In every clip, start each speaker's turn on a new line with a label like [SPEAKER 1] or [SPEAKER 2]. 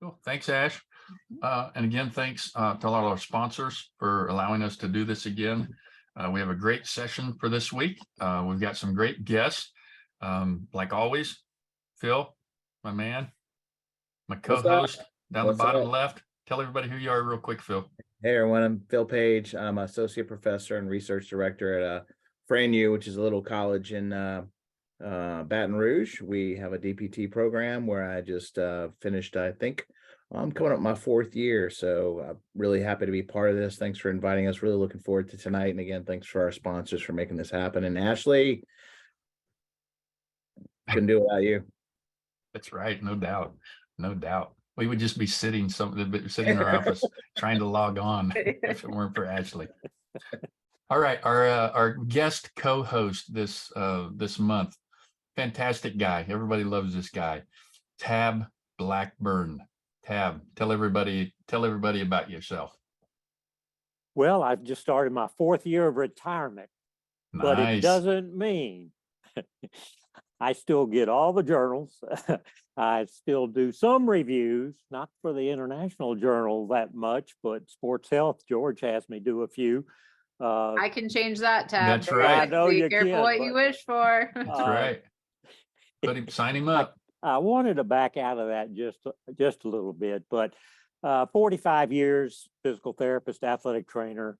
[SPEAKER 1] Cool. Thanks, Ash. And again, thanks to all our sponsors for allowing us to do this again. We have a great session for this week. We've got some great guests. Like always, Phil, my man, my co-host down the bottom left. Tell everybody who you are real quick, Phil.
[SPEAKER 2] Hey everyone, I'm Phil Page. I'm associate professor and research director at FRANU, which is a little college in Baton Rouge. We have a DPT program where I just finished, I think I'm coming up my 4th year. So I'm really happy to be part of this. Thanks for inviting us. Really looking forward to tonight. And again, thanks for our sponsors for making this happen. And Ashley, couldn't do it without you.
[SPEAKER 1] That's right. No doubt. No doubt. We would just be sitting in our office trying to log on if it weren't for Ashley. All right, our guest co-host this month, fantastic guy. Everybody loves this guy, Tab Blackburn. Tab, tell everybody about yourself.
[SPEAKER 3] Well, I've just started my 4th year of retirement,
[SPEAKER 1] Nice.
[SPEAKER 3] but it doesn't mean I still get all the journals. I still do some reviews, not for the International Journal that much, but Sports Health, George has me do a few.
[SPEAKER 4] I can change that tab.
[SPEAKER 1] That's right.
[SPEAKER 3] I know
[SPEAKER 4] Be
[SPEAKER 3] you
[SPEAKER 4] careful
[SPEAKER 3] can,
[SPEAKER 4] what you wish for.
[SPEAKER 1] That's right. Sign him up.
[SPEAKER 3] I wanted to back out of that just a little bit, but 45 years, physical therapist, athletic trainer,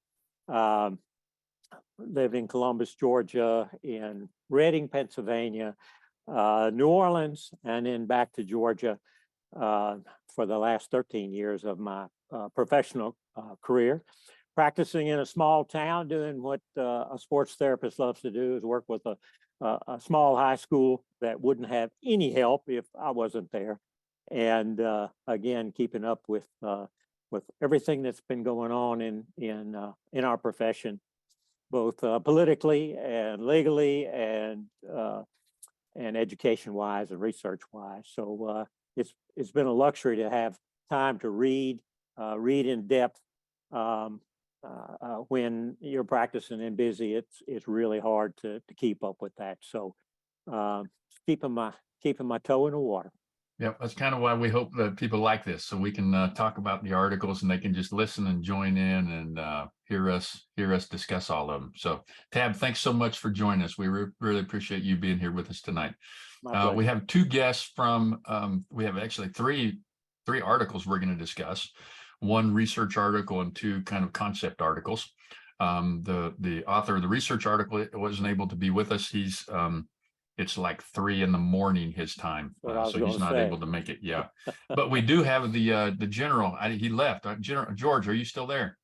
[SPEAKER 3] lived in Columbus, Georgia, in Reading, Pennsylvania, New Orleans, and then back to Georgia for the last 13 years of my professional career. Practicing in a small town, doing what a sports therapist loves to do, is work with a small high school that wouldn't have any help if I wasn't there. And again, keeping up with everything that's been going on in our profession, both politically and legally and education wise and research wise. So it's been a luxury to have time to read in depth. When you're practicing and busy, it's really hard to keep up with that. So keeping my toe in the water.
[SPEAKER 1] Yeah, that's kind of why we hope that people like this, so we can talk about the articles and they can just listen and join in and hear us discuss all of them. So Tab, thanks so much for joining us. We really appreciate you being here with us tonight. We have 2 guests from, we have actually three articles we're going to discuss. 1 research article and 2 kind of concept articles. The author of the research article wasn't able to be with us. It's like 3 a.m. his time, so he's not able to make it. Yeah, but we do have the general. He left. General George, are you still there?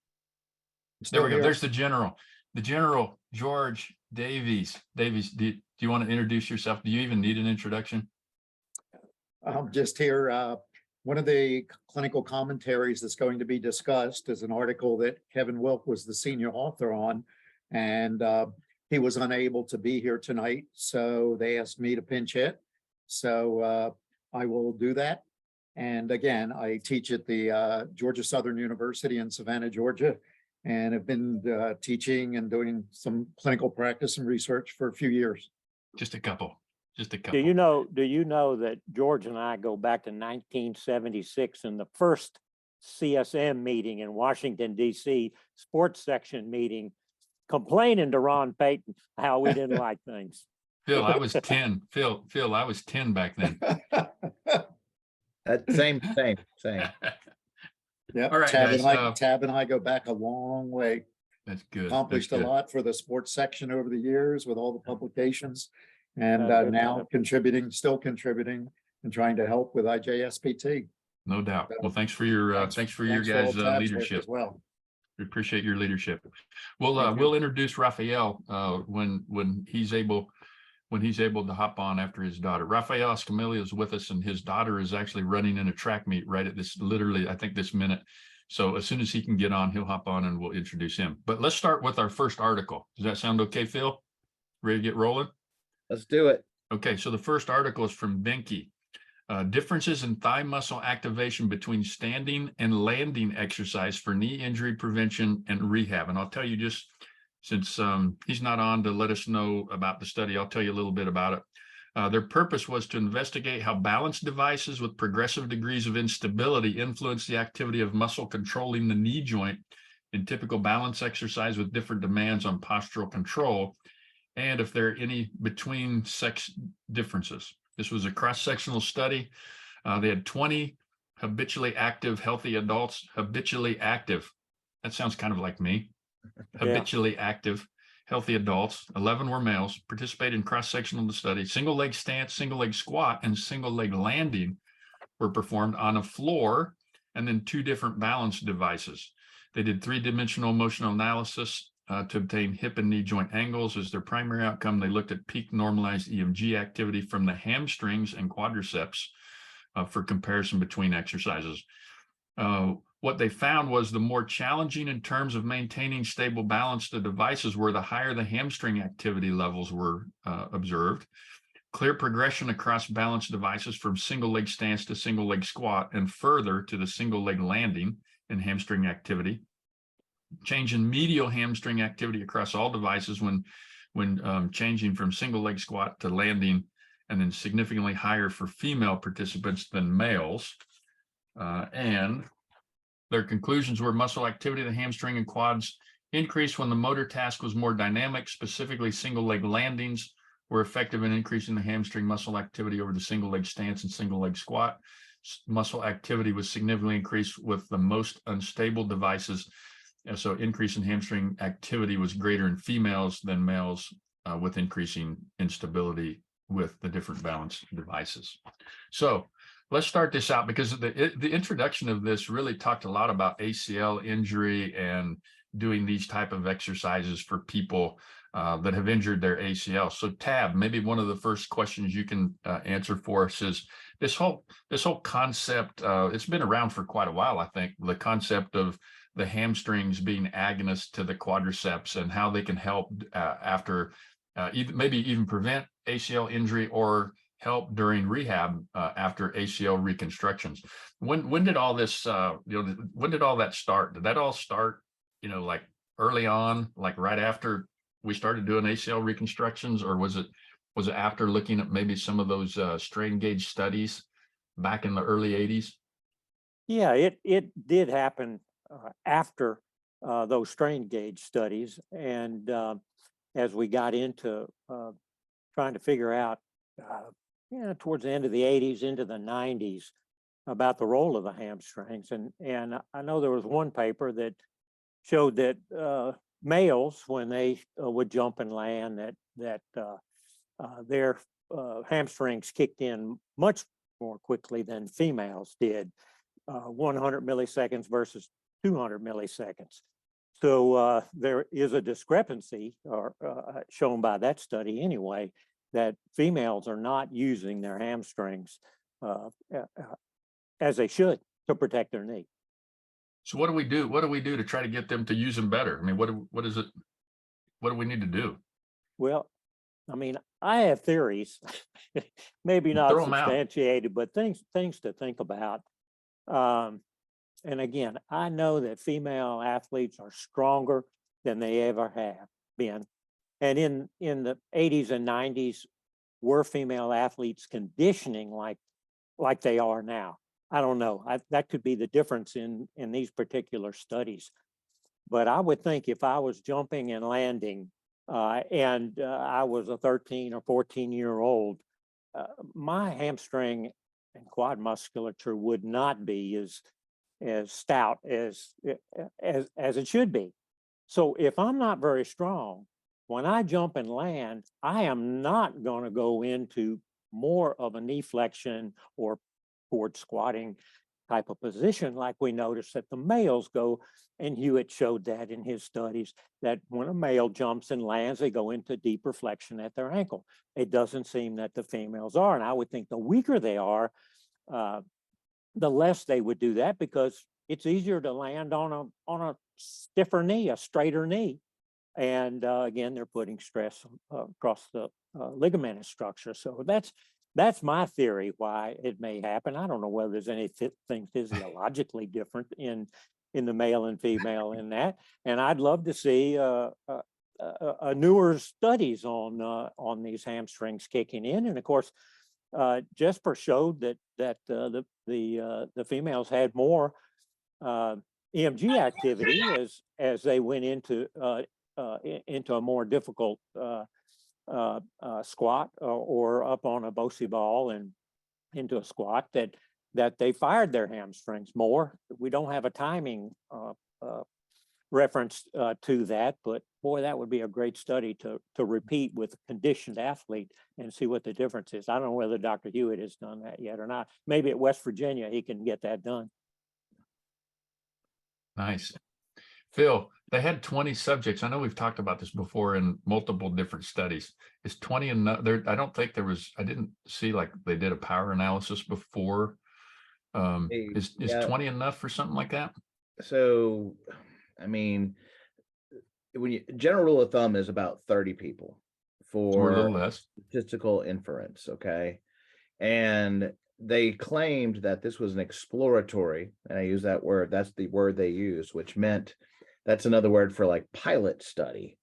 [SPEAKER 1] There we go. There's the general. The general, George Davies. Davies, do you want to introduce yourself? Do you even need an introduction?
[SPEAKER 5] I'm just here. One of the clinical commentaries that's going to be discussed is an article that Kevin Wilk was the senior author on, and he was unable to be here tonight, so they asked me to pinch hit. So I will do that. And again, I teach at the Georgia Southern University in Savannah, Georgia, and have been teaching and doing some clinical practice and research for a few years.
[SPEAKER 1] Just a couple.
[SPEAKER 3] Do you know that George and I go back to 1976 in the first CSM meeting in Washington, D.C., sports section meeting, complaining to Ron Payton how we didn't like things.
[SPEAKER 1] Phil, I was 10. Phil, I was 10 back then.
[SPEAKER 2] Same.
[SPEAKER 5] Yeah,
[SPEAKER 1] all right,
[SPEAKER 5] Tab and I go back a long way.
[SPEAKER 1] That's good.
[SPEAKER 5] Accomplished a lot for the sports section over the years with all the publications, and now still contributing and trying to help with IJSPT.
[SPEAKER 1] No doubt. Well, thanks for your guys' leadership
[SPEAKER 5] as well.
[SPEAKER 1] We appreciate your leadership. We'll introduce Raphael when he's able to hop on after his daughter. Raphael Escamilla is with us, and his daughter is actually running in a track meet right at this, literally, I think this minute. So as soon as he can get on, he'll hop on and we'll introduce him. But let's start with our first article. Does that sound okay, Phil? Ready to get rolling?
[SPEAKER 2] Let's do it.
[SPEAKER 1] Okay, so the first article is from Benke. Differences in thigh muscle activation between standing and landing exercise for knee injury prevention and rehab. And I'll tell you, just since he's not on to let us know about the study, I'll tell you a little bit about it. Their purpose was to investigate how balanced devices with progressive degrees of instability influence the activity of muscle controlling the knee joint in typical balance exercise with different demands on postural control, and if there are any between sex differences. This was a cross-sectional study. They had 20 habitually active healthy adults, habitually active. That sounds kind of like me. Habitually active healthy adults, 11 were males, participated in cross-sectional study. Single leg stance, single leg squat, and single leg landing were performed on a floor, and then 2 different balance devices. They did 3-dimensional motion analysis to obtain hip and knee joint angles as their primary outcome. They looked at peak normalized EMG activity from the hamstrings and quadriceps for comparison between exercises. What they found was the more challenging in terms of maintaining stable balance the devices were, the higher the hamstring activity levels were observed. Clear progression across balance devices from single leg stance to single leg squat and further to the single leg landing in hamstring activity. Change in medial hamstring activity across all devices when changing from single leg squat to landing, and then significantly higher for female participants than males. And their conclusions were muscle activity of the hamstring and quads increased when the motor task was more dynamic. Specifically, single leg landings were effective in increasing the hamstring muscle activity over the single leg stance and single leg squat. Muscle activity was significantly increased with the most unstable devices. And so increase in hamstring activity was greater in females than males, with increasing instability with the different balance devices. So let's start this out, because the introduction of this really talked a lot about ACL injury and doing these type of exercises for people that have injured their ACL. So Tab, maybe one of the first questions you can answer for us is this whole concept. It's been around for quite a while, I think, the concept of the hamstrings being agonists to the quadriceps and how they can help after maybe even prevent ACL injury or help during rehab after ACL reconstructions. When did all this, when did all that start? Did that all start, like early on, like right after we started doing ACL reconstructions, or was it after looking at maybe some of those strain gauge studies back in the early 80s?
[SPEAKER 3] Yeah, it did happen after those strain gauge studies, and as we got into trying to figure out towards the end of the 80s into the 90s about the role of the hamstrings. And I know there was one paper that showed that males, when they would jump and land, that their hamstrings kicked in much more quickly than females did, 100 milliseconds versus 200 milliseconds. So there is a discrepancy, or shown by that study anyway, that females are not using their hamstrings as they should to protect their knee.
[SPEAKER 1] So what do we do? What do we do to try to get them to use them better? I mean, what is it? What do we need to do?
[SPEAKER 3] Well, I mean, I have theories, maybe not substantiated, but things to think about. And again, I know that female athletes are stronger than they ever have been. And in the 80s and 90s, were female athletes conditioning like they are now? I don't know. That could be the difference in these particular studies. But I would think if I was jumping and landing and I was a 13 or 14-year-old, my hamstring and quad musculature would not be as stout as it should be. So if I'm not very strong, when I jump and land, I am not going to go into more of a knee flexion or forward squatting type of position like we noticed that the males go. And Hewitt showed that in his studies, that when a male jumps and lands, they go into deeper flexion at their ankle. It doesn't seem that the females are. And I would think the weaker they are, the less they would do that, because it's easier to land on a stiffer knee, a straighter knee. And again, they're putting stress across the ligamentous structure. So that's my theory why it may happen. I don't know whether there's anything physiologically different in the male and female in that. And I'd love to see newer studies on these hamstrings kicking in, and of course, Jesper showed that the females had more EMG activity as they went into a more difficult squat or up on a Bocey ball and into a squat, that they fired their hamstrings more. We don't have a timing reference to that, but boy, that would be a great study to repeat with a conditioned athlete and see what the difference is. I don't know whether Dr. Hewitt has done that yet or not. Maybe at West Virginia he can get that done.
[SPEAKER 1] Nice. Phil, they had 20 subjects. I know we've talked about this before in multiple different studies. Is 20 enough? There, I don't think I didn't see like they did a power analysis before. Is
[SPEAKER 2] Yeah.
[SPEAKER 1] 20 enough for something like that?
[SPEAKER 2] So, I mean, general rule of thumb is about 30 people
[SPEAKER 1] Or a little
[SPEAKER 2] for
[SPEAKER 1] less.
[SPEAKER 2] statistical inference, okay? And they claimed that this was an exploratory, and I use that word, that's the word they use, which meant that's another word for like pilot study.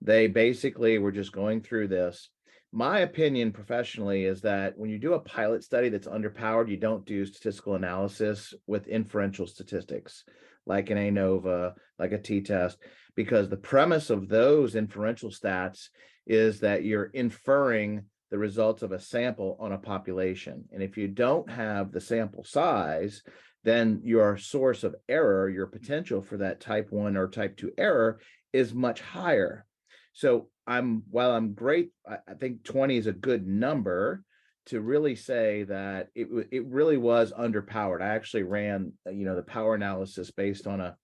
[SPEAKER 2] They basically were just going through this. My opinion professionally is that when you do a pilot study that's underpowered, you don't do statistical analysis with inferential statistics, like an ANOVA, like a t-test, because the premise of those inferential stats is that you're inferring the results of a sample on a population. And if you don't have the sample size, then your source of error, your potential for that type 1 or type 2 error is much higher. So while I'm great, I think 20 is a good number to really say that it really was underpowered. I actually ran, the power analysis based on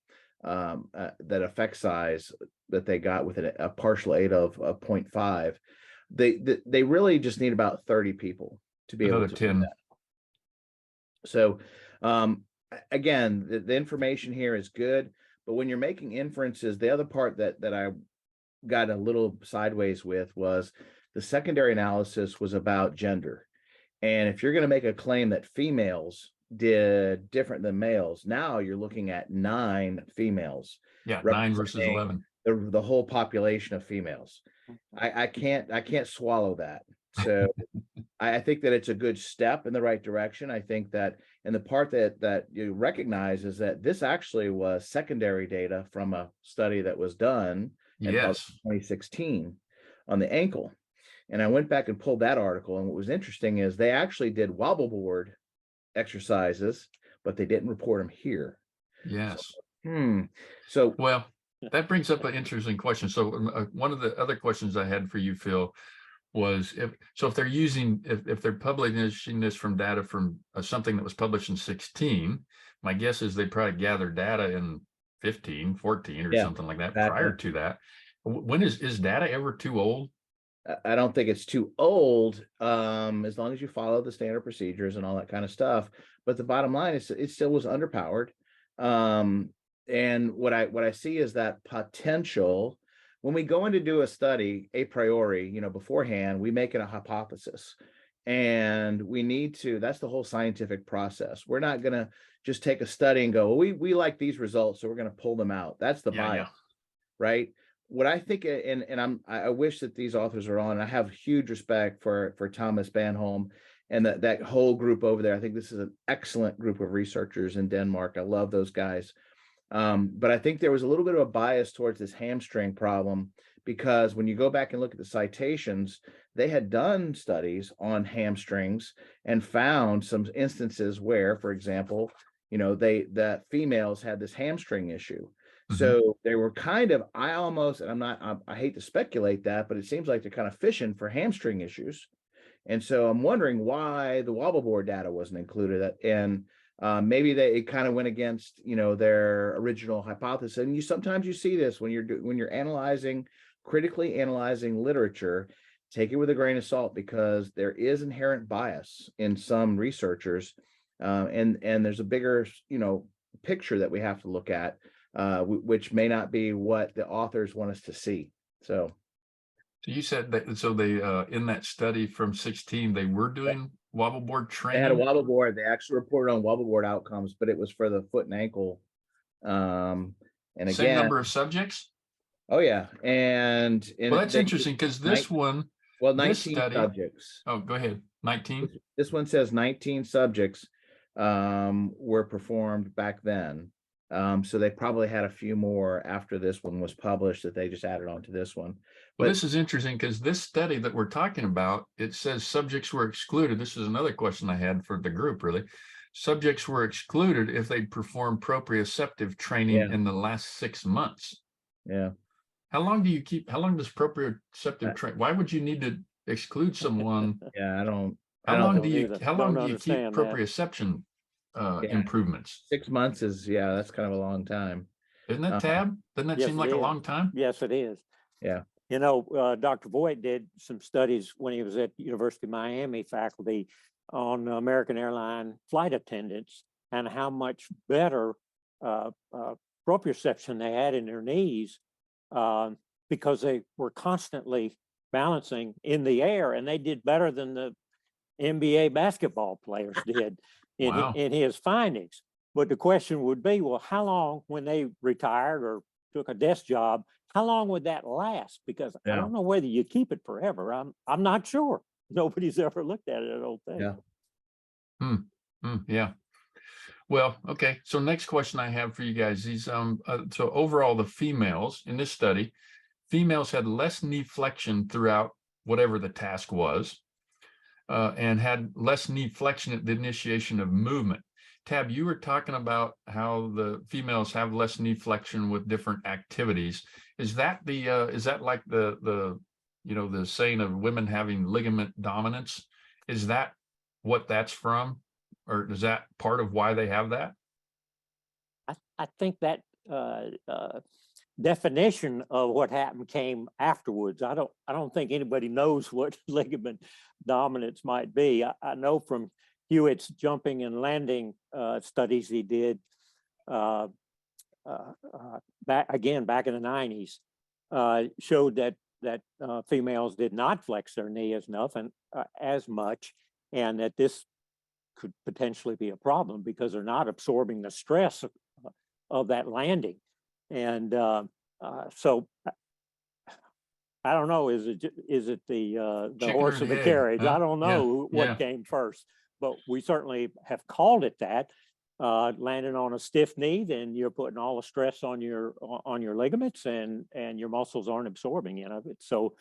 [SPEAKER 2] that effect size that they got with a partial 8 of 0.5. They really just need about 30 people to be able to do that. So again, the information here is good, but when you're making inferences, the other part that I got a little sideways with was the secondary analysis was about gender. And if you're going to make a claim that females did different than males, now you're looking at 9 females.
[SPEAKER 1] Yeah, 9 versus 11.
[SPEAKER 2] The whole population of females. I can't swallow that. So I think that it's a good step in the right direction. I think that, and the part that you recognize is that this actually was secondary data from a study that was done in 2016 on the ankle. And I went back and pulled that article. And what was interesting is they actually did wobble board exercises, but they didn't report them here.
[SPEAKER 1] Yes.
[SPEAKER 2] So
[SPEAKER 1] well, that brings up an interesting question. So one of the other questions I had for you, Phil, was if they're if they're publishing this from data from something that was published in 16, my guess is they probably gathered data in 15, 14 or something like that prior to that. When is data ever too old?
[SPEAKER 2] I don't think it's too old, as long as you follow the standard procedures and all that kind of stuff. But the bottom line is it still was underpowered. And what I see is that potential when we go in to do a study a priori, beforehand, we make it a hypothesis. And we need to, that's the whole scientific process. We're not going to just take a study and go, well, we like these results, so we're going to pull them out. That's the bias, right? What I think, and I wish that these authors are on. I have huge respect for Thomas Banholm and that whole group over there. I think this is an excellent group of researchers in Denmark. I love those guys. But I think there was a little bit of a bias towards this hamstring problem, because when you go back and look at the citations, they had done studies on hamstrings and found some instances where, for example, that females had this hamstring issue. So they were kind of, I hate to speculate that, but it seems like they're kind of fishing for hamstring issues. And so I'm wondering why the wobble board data wasn't included. And maybe it kind of went against, their original hypothesis. And sometimes you see this when you're critically analyzing literature. Take it with a grain of salt, because there is inherent bias in some researchers, and there's a bigger, picture that we have to look at, which may not be what the authors want us to see. So
[SPEAKER 1] you said that, so they in that study from 16, they were doing wobble board training.
[SPEAKER 2] They had a wobble board. They actually reported on wobble board outcomes, but it was for the foot and ankle. And
[SPEAKER 1] same
[SPEAKER 2] again,
[SPEAKER 1] number of subjects.
[SPEAKER 2] Oh, yeah. And
[SPEAKER 1] Well, that's interesting because this
[SPEAKER 2] nine-
[SPEAKER 1] one,
[SPEAKER 2] well,
[SPEAKER 1] this
[SPEAKER 2] 19
[SPEAKER 1] study,
[SPEAKER 2] subjects.
[SPEAKER 1] oh, go ahead, 19.
[SPEAKER 2] This one says 19 subjects were performed back then. So they probably had a few more after this one was published that they just added on to this one.
[SPEAKER 1] Well,
[SPEAKER 2] But
[SPEAKER 1] this is interesting because this study that we're talking about, it says subjects were excluded. This is another question I had for the group, really. Subjects were excluded if they performed proprioceptive training
[SPEAKER 2] Yeah.
[SPEAKER 1] in the last 6 months.
[SPEAKER 2] yeah,
[SPEAKER 1] How long does proprioceptive train, why would you need to exclude someone?
[SPEAKER 2] yeah, I don't
[SPEAKER 1] How
[SPEAKER 3] don't
[SPEAKER 1] long do you,
[SPEAKER 3] either.
[SPEAKER 1] how long
[SPEAKER 3] Don't
[SPEAKER 1] do you keep
[SPEAKER 3] understand that.
[SPEAKER 1] proprioception
[SPEAKER 2] Yeah.
[SPEAKER 1] improvements?
[SPEAKER 2] 6 months is, yeah, that's kind of a long time.
[SPEAKER 1] Isn't that Tab? Doesn't that
[SPEAKER 3] Yes,
[SPEAKER 1] seem
[SPEAKER 3] it
[SPEAKER 1] like a
[SPEAKER 3] is.
[SPEAKER 1] long time?
[SPEAKER 3] Yes, it is.
[SPEAKER 2] Yeah.
[SPEAKER 3] You know, Dr. Voigt did some studies when he was at University of Miami faculty on American airline flight attendants and how much better proprioception they had in their knees because they were constantly balancing in the air, and they did better than the NBA basketball players did
[SPEAKER 1] Wow.
[SPEAKER 3] in his findings. But the question would be, well, how long, when they retired or took a desk job, how long would that last? Because I
[SPEAKER 2] Yeah.
[SPEAKER 3] don't know whether you keep it forever. I'm not sure. Nobody's ever looked at it, I don't think.
[SPEAKER 2] Yeah.
[SPEAKER 1] Yeah. Well, okay. So next question I have for you guys is, so overall the females in this study, females had less knee flexion throughout whatever the task was, and had less knee flexion at the initiation of movement. Tab, you were talking about how the females have less knee flexion with different activities. Is that is that like the the saying of women having ligament dominance? Is that what that's from? Or is that part of why they have that?
[SPEAKER 3] I think that definition of what happened came afterwards. I don't think anybody knows what ligament dominance might be. I know from Hewitt's jumping and landing studies he did back in the 90s showed that females did not flex their knee as much, and that this could potentially be a problem because they're not absorbing the stress of that landing. And so I don't know, is it the
[SPEAKER 1] Chicken
[SPEAKER 3] horse
[SPEAKER 1] or
[SPEAKER 3] or the
[SPEAKER 1] the egg,
[SPEAKER 3] carriage?
[SPEAKER 1] huh?
[SPEAKER 3] I don't know what came first, but we certainly have called it that. Landing on a stiff knee, then you're putting all the stress on your ligaments, and your muscles aren't absorbing any of it. So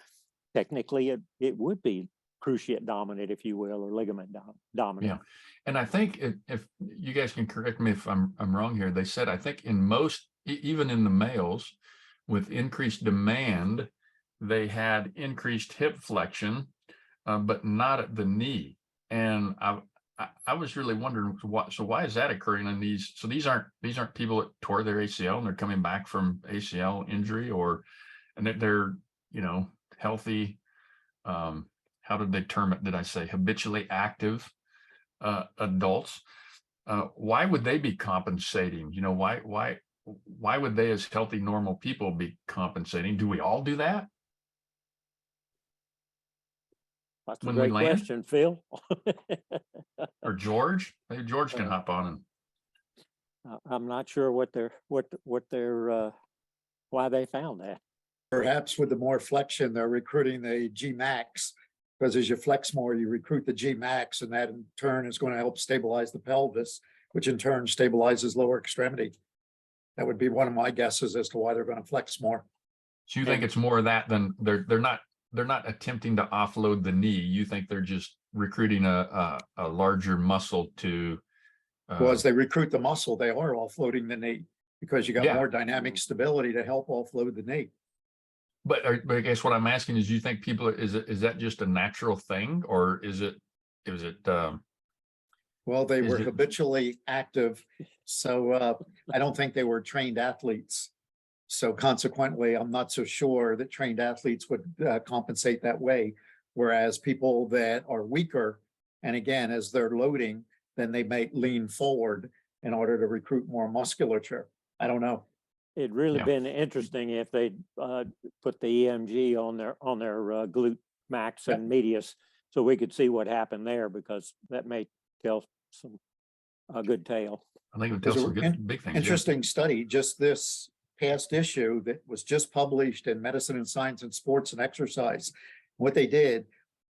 [SPEAKER 3] technically it would be cruciate dominant, if you will, or ligament dominant.
[SPEAKER 1] Yeah. And I think if you guys can correct me if I'm wrong here, they said, I think in most, even in the males with increased demand, they had increased hip flexion, but not at the knee. And I was really wondering why is that occurring in these? So these aren't people that tore their ACL and they're coming back from ACL injury, and they're healthy. How did they term it? Did I say habitually active adults? Why would they be compensating? Why would they, as healthy, normal people, be compensating? Do we all do that?
[SPEAKER 3] That's a
[SPEAKER 1] when we
[SPEAKER 3] great
[SPEAKER 1] land?
[SPEAKER 3] question, Phil.
[SPEAKER 1] Or George? Maybe George can hop on and.
[SPEAKER 3] I'm not sure what their why they found that.
[SPEAKER 5] Perhaps with the more flexion, they're recruiting the G max, because as you flex more, you recruit the G max, and that in turn is going to help stabilize the pelvis, which in turn stabilizes lower extremity. That would be one of my guesses as to why they're going to flex more.
[SPEAKER 1] So you think it's more of that than they're not attempting to offload the knee. You think they're just recruiting a larger muscle to.
[SPEAKER 5] Well, as they recruit the muscle, they are offloading the knee because you got
[SPEAKER 1] Yeah.
[SPEAKER 5] more dynamic stability to help offload the knee.
[SPEAKER 1] But I guess what I'm asking is, you think people is that just a natural thing, or is it?
[SPEAKER 5] Well, they
[SPEAKER 1] Is
[SPEAKER 5] were
[SPEAKER 1] it-
[SPEAKER 5] habitually active, so I don't think they were trained athletes. So consequently, I'm not so sure that trained athletes would compensate that way. Whereas people that are weaker, and again, as they're loading, then they might lean forward in order to recruit more musculature. I don't know.
[SPEAKER 3] It'd really
[SPEAKER 1] Yeah.
[SPEAKER 3] been interesting if they put the EMG on their glute max and medius, so we could see what happened there, because that may tell a good tale.
[SPEAKER 1] I think it would
[SPEAKER 5] There's
[SPEAKER 1] tell
[SPEAKER 5] a
[SPEAKER 1] some good big things. Yeah.
[SPEAKER 5] Interesting study just this past issue that was just published in Medicine and Science and Sports and Exercise. What they did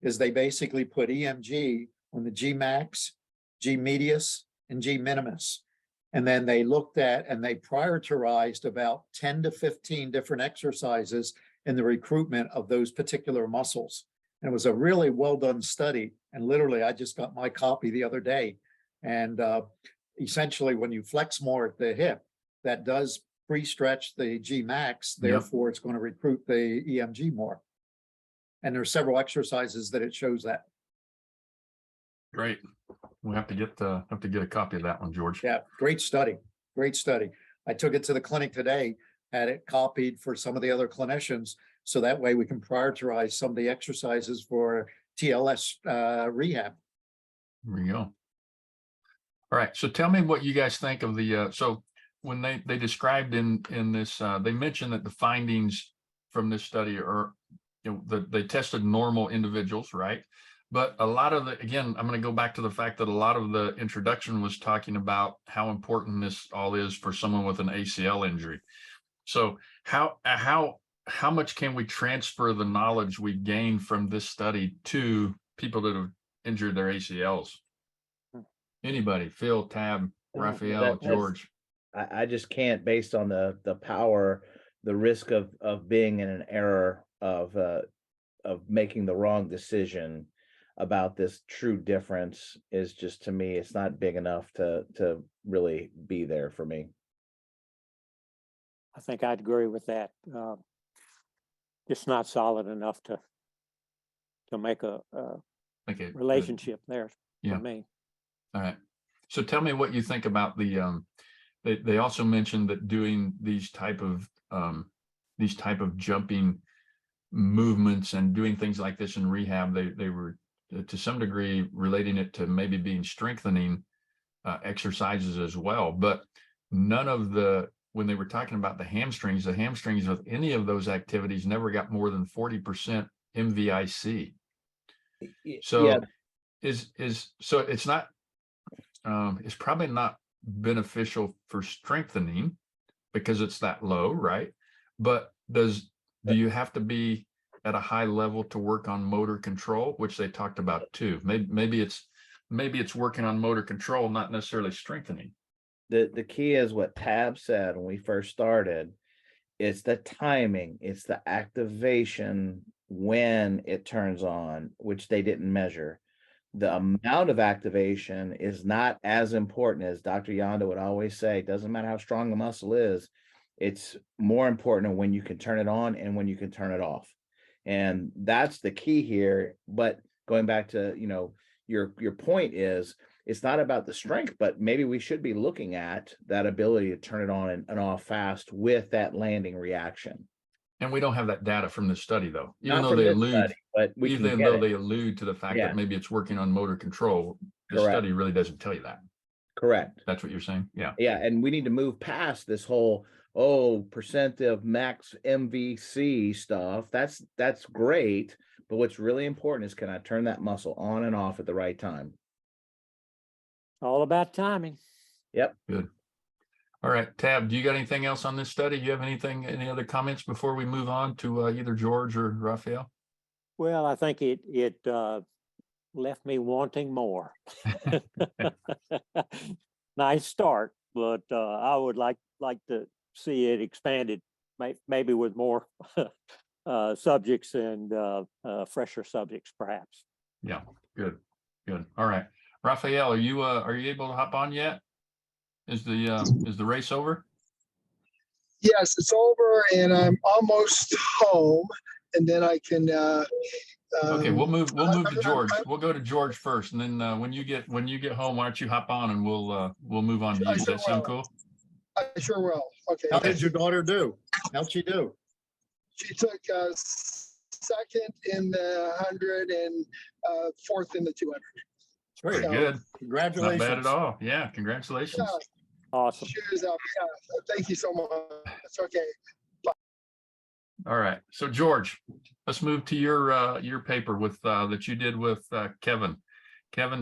[SPEAKER 5] is they basically put EMG on the G max, G medius, and G minimus. And then they looked at and they prioritized about 10 to 15 different exercises in the recruitment of those particular muscles. And it was a really well done study. And literally, I just got my copy the other day. And essentially, when you flex more at the hip, that does pre-stretch the G max. Therefore, it's going to recruit the EMG more. And there's several exercises that it shows that.
[SPEAKER 1] Great. We'll have to get a copy of that one, George.
[SPEAKER 5] Yeah, great study. Great study. I took it to the clinic today, had it copied for some of the other clinicians. So that way we can prioritize some of the exercises for TLS rehab.
[SPEAKER 1] There you go. All right. So tell me what you guys think of the, so when they described in this, they mentioned that the findings from this study are, they tested normal individuals, right? But a lot of again, I'm going to go back to the fact that a lot of the introduction was talking about how important this all is for someone with an ACL injury. So how much can we transfer the knowledge we gained from this study to people that have injured their ACLs? Anybody? Phil, Tab, Raphael, George?
[SPEAKER 2] I just can't, based on the power, the risk of being in an error of making the wrong decision about this true difference is just, to me, it's not big enough to really be there for me.
[SPEAKER 3] I think I'd agree with that. It's not solid enough to make a relationship there for me.
[SPEAKER 1] All right. So tell me what you think about the. They also mentioned that doing these type of jumping movements and doing things like this in rehab, they were to some degree relating it to maybe being strengthening exercises as well. But none of when they were talking about the hamstrings with any of those activities never got more than 40% MVIC. So
[SPEAKER 2] yeah.
[SPEAKER 1] So it's not, it's probably not beneficial for strengthening because it's that low, right? But do you have to be at a high level to work on motor control, which they talked about too? Maybe it's working on motor control, not necessarily strengthening.
[SPEAKER 2] The key is what Tab said when we first started. It's the timing, it's the activation when it turns on, which they didn't measure. The amount of activation is not as important, as Dr. Yonda would always say. It doesn't matter how strong the muscle is. It's more important when you can turn it on and when you can turn it off. And that's the key here. But going back to, your point is, it's not about the strength, but maybe we should be looking at that ability to turn it on and off fast with that landing reaction.
[SPEAKER 1] And we don't have that data from this study, though,
[SPEAKER 2] even though they allude
[SPEAKER 1] to the fact that maybe it's working on motor control. The study really doesn't tell you that.
[SPEAKER 2] Correct.
[SPEAKER 1] That's what you're saying. Yeah.
[SPEAKER 2] Yeah. And we need to move past this whole, percent of max MVC stuff. That's great. But what's really important is, can I turn that muscle on and off at the right time?
[SPEAKER 3] All about timing.
[SPEAKER 2] Yep.
[SPEAKER 1] Good. All right, Tab, do you got anything else on this study? Do you have any other comments before we move on to either George or Raphael?
[SPEAKER 3] Well, I think it left me wanting more. Nice start, but I would like to see it expanded, maybe with more subjects and fresher subjects, perhaps.
[SPEAKER 1] Yeah, good. All right, Raphael, are you able to hop on yet? Is the race over?
[SPEAKER 6] Yes, it's over, and I'm almost home, and then I can.
[SPEAKER 1] Okay, we'll move to George. We'll go to George first, and then when you get home, why don't you hop on and we'll move on to you. Does that sound cool?
[SPEAKER 6] I sure will. Okay.
[SPEAKER 5] How did your daughter do? How'd she do?
[SPEAKER 6] She took second in the 100 and fourth in the 200.
[SPEAKER 1] Very good.
[SPEAKER 5] Congratulations.
[SPEAKER 1] Not bad at all. Yeah, congratulations.
[SPEAKER 6] Yeah.
[SPEAKER 3] Awesome.
[SPEAKER 6] Cheers up. Yeah. Thank you so much. It's okay.
[SPEAKER 1] All right. So George, let's move to your paper with that you did with Kevin,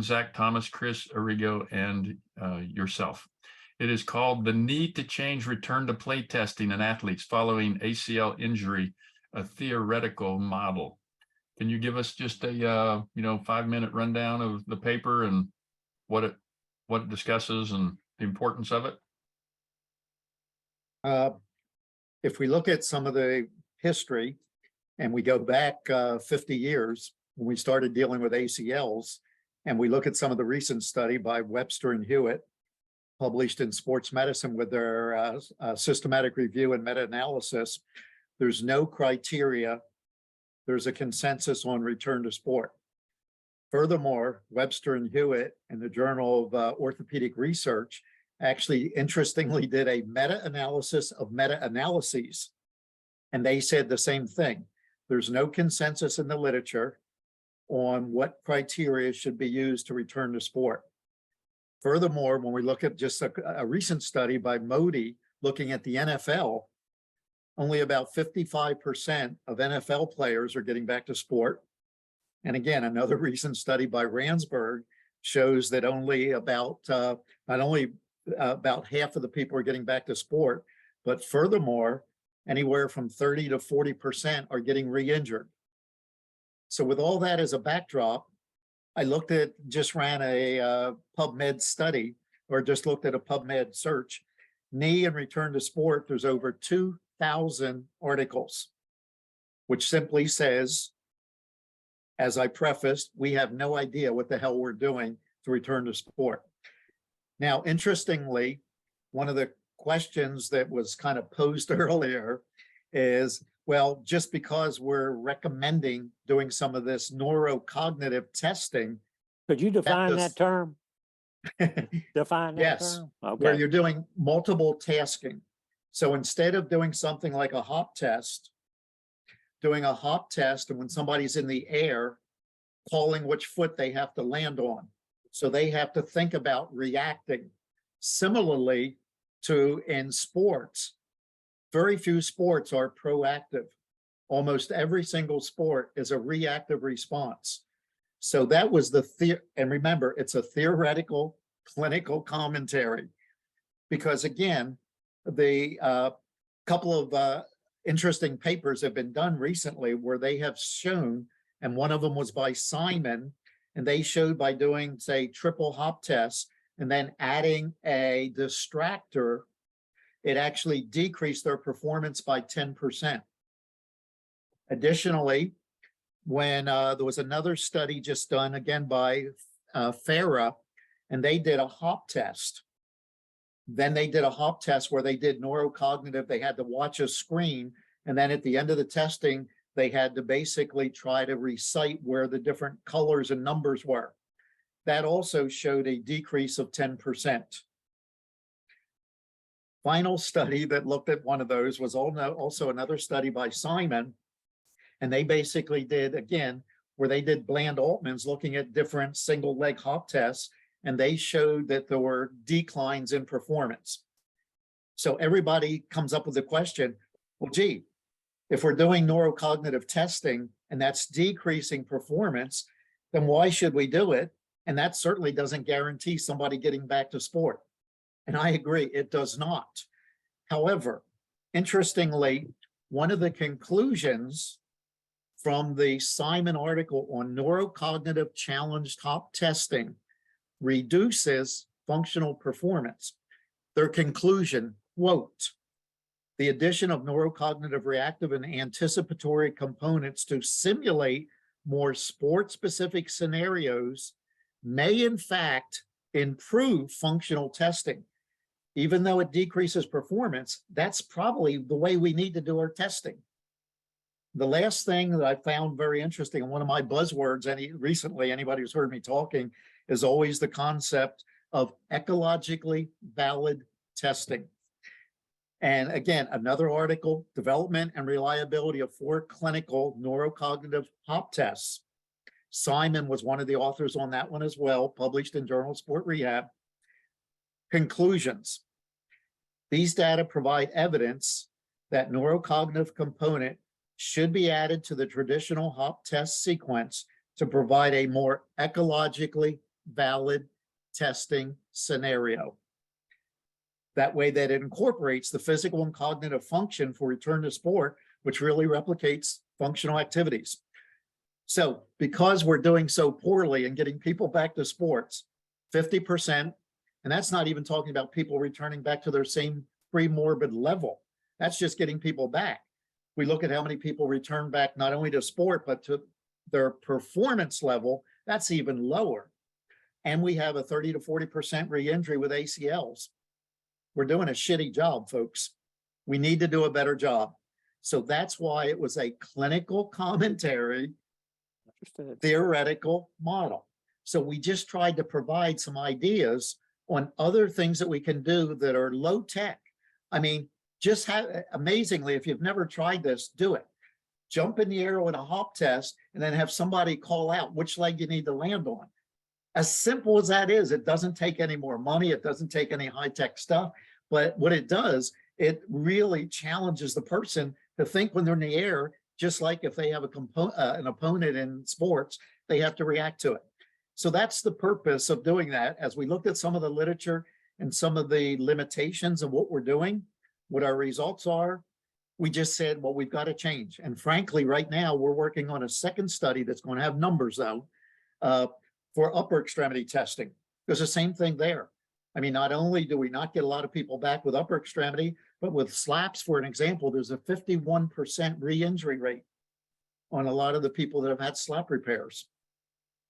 [SPEAKER 1] Zach, Thomas, Chris, Arrigo, and yourself. It is called "The Need to Change Return to Play Testing in Athletes Following ACL Injury, a Theoretical Model." Can you give us just a 5-minute rundown of the paper and what it discusses and the importance of it?
[SPEAKER 5] If we look at some of the history and we go back 50 years when we started dealing with ACLs, and we look at some of the recent study by Webster and Hewitt, published in Sports Medicine with their systematic review and meta-analysis, there's no criteria. There's a consensus on return to sport. Furthermore, Webster and Hewitt in the Journal of Orthopedic Research actually interestingly did a meta-analysis of meta-analyses. And they said the same thing. There's no consensus in the literature on what criteria should be used to return to sport. Furthermore, when we look at just a recent study by Modi looking at the NFL, only about 55% of NFL players are getting back to sport. And again, another recent study by Ransberg shows that only about, not only about half of the people are getting back to sport, but furthermore, anywhere from 30 to 40% are getting re-injured. So with all that as a backdrop, I just ran a PubMed study, or just looked at a PubMed search. Knee and return to sport, there's over 2,000 articles, which simply says, as I prefaced, we have no idea what the hell we're doing to return to sport. Now, interestingly, one of the questions that was kind of posed earlier is, well, just because we're recommending doing some of this neurocognitive testing.
[SPEAKER 3] Could you define that term? Define that
[SPEAKER 5] Yes,
[SPEAKER 3] term? Okay.
[SPEAKER 5] where you're doing multiple tasking. So instead of doing something like a hop test, doing a hop test, and when somebody's in the air, calling which foot they have to land on. So they have to think about reacting. Similarly to in sports, very few sports are proactive. Almost every single sport is a reactive response. So that was and remember, it's a theoretical clinical commentary, because again, the couple of interesting papers have been done recently where they have shown, and one of them was by Simon, and they showed by doing, say, triple hop tests and then adding a distractor, it actually decreased their performance by 10%. Additionally, when there was another study just done again by Farah, and they did a hop test. Then they did a hop test where they did neurocognitive. They had to watch a screen. And then at the end of the testing, they had to basically try to recite where the different colors and numbers were. That also showed a decrease of 10%. Final study that looked at one of those was also another study by Simon. And they basically did, again, where they did Bland Altman's looking at different single leg hop tests, and they showed that there were declines in performance. So everybody comes up with the question, well, gee, if we're doing neurocognitive testing and that's decreasing performance, then why should we do it? And that certainly doesn't guarantee somebody getting back to sport. And I agree, it does not. However, interestingly, one of the conclusions from the Simon article on neurocognitive challenged hop testing reduces functional performance. Their conclusion, quote, the addition of neurocognitive reactive and anticipatory components to simulate more sport-specific scenarios may in fact improve functional testing. Even though it decreases performance, that's probably the way we need to do our testing. The last thing that I found very interesting, and one of my buzzwords recently, anybody who's heard me talking, is always the concept of ecologically valid testing. And again, another article, Development and Reliability of 4 Clinical Neurocognitive Hop Tests. Simon was one of the authors on that one as well, published in Journal of Sport Rehab. Conclusions. These data provide evidence that neurocognitive component should be added to the traditional hop test sequence to provide a more ecologically valid testing scenario. That way that it incorporates the physical and cognitive function for return to sport, which really replicates functional activities. So because we're doing so poorly and getting people back to sports, 50%, and that's not even talking about people returning back to their same pre-morbid level. That's just getting people back. We look at how many people return back not only to sport, but to their performance level, that's even lower. And we have a 30 to 40% re-injury with ACLs. We're doing a shitty job, folks. We need to do a better job. So that's why it was a clinical commentary, theoretical model. So we just tried to provide some ideas on other things that we can do that are low tech. I mean, just amazingly, if you've never tried this, do it. Jump in the air with a hop test and then have somebody call out which leg you need to land on. As simple as that is, it doesn't take any more money. It doesn't take any high-tech stuff. But what it does, it really challenges the person to think when they're in the air, just like if they have an opponent in sports, they have to react to it. So that's the purpose of doing that. As we looked at some of the literature and some of the limitations of what we're doing, what our results are, we just said, well, we've got to change. And frankly, right now, we're working on a second study that's going to have numbers, though, for upper extremity testing. There's the same thing there. I mean, not only do we not get a lot of people back with upper extremity, but with slaps, for an example, there's a 51% re-injury rate on a lot of the people that have had slap repairs.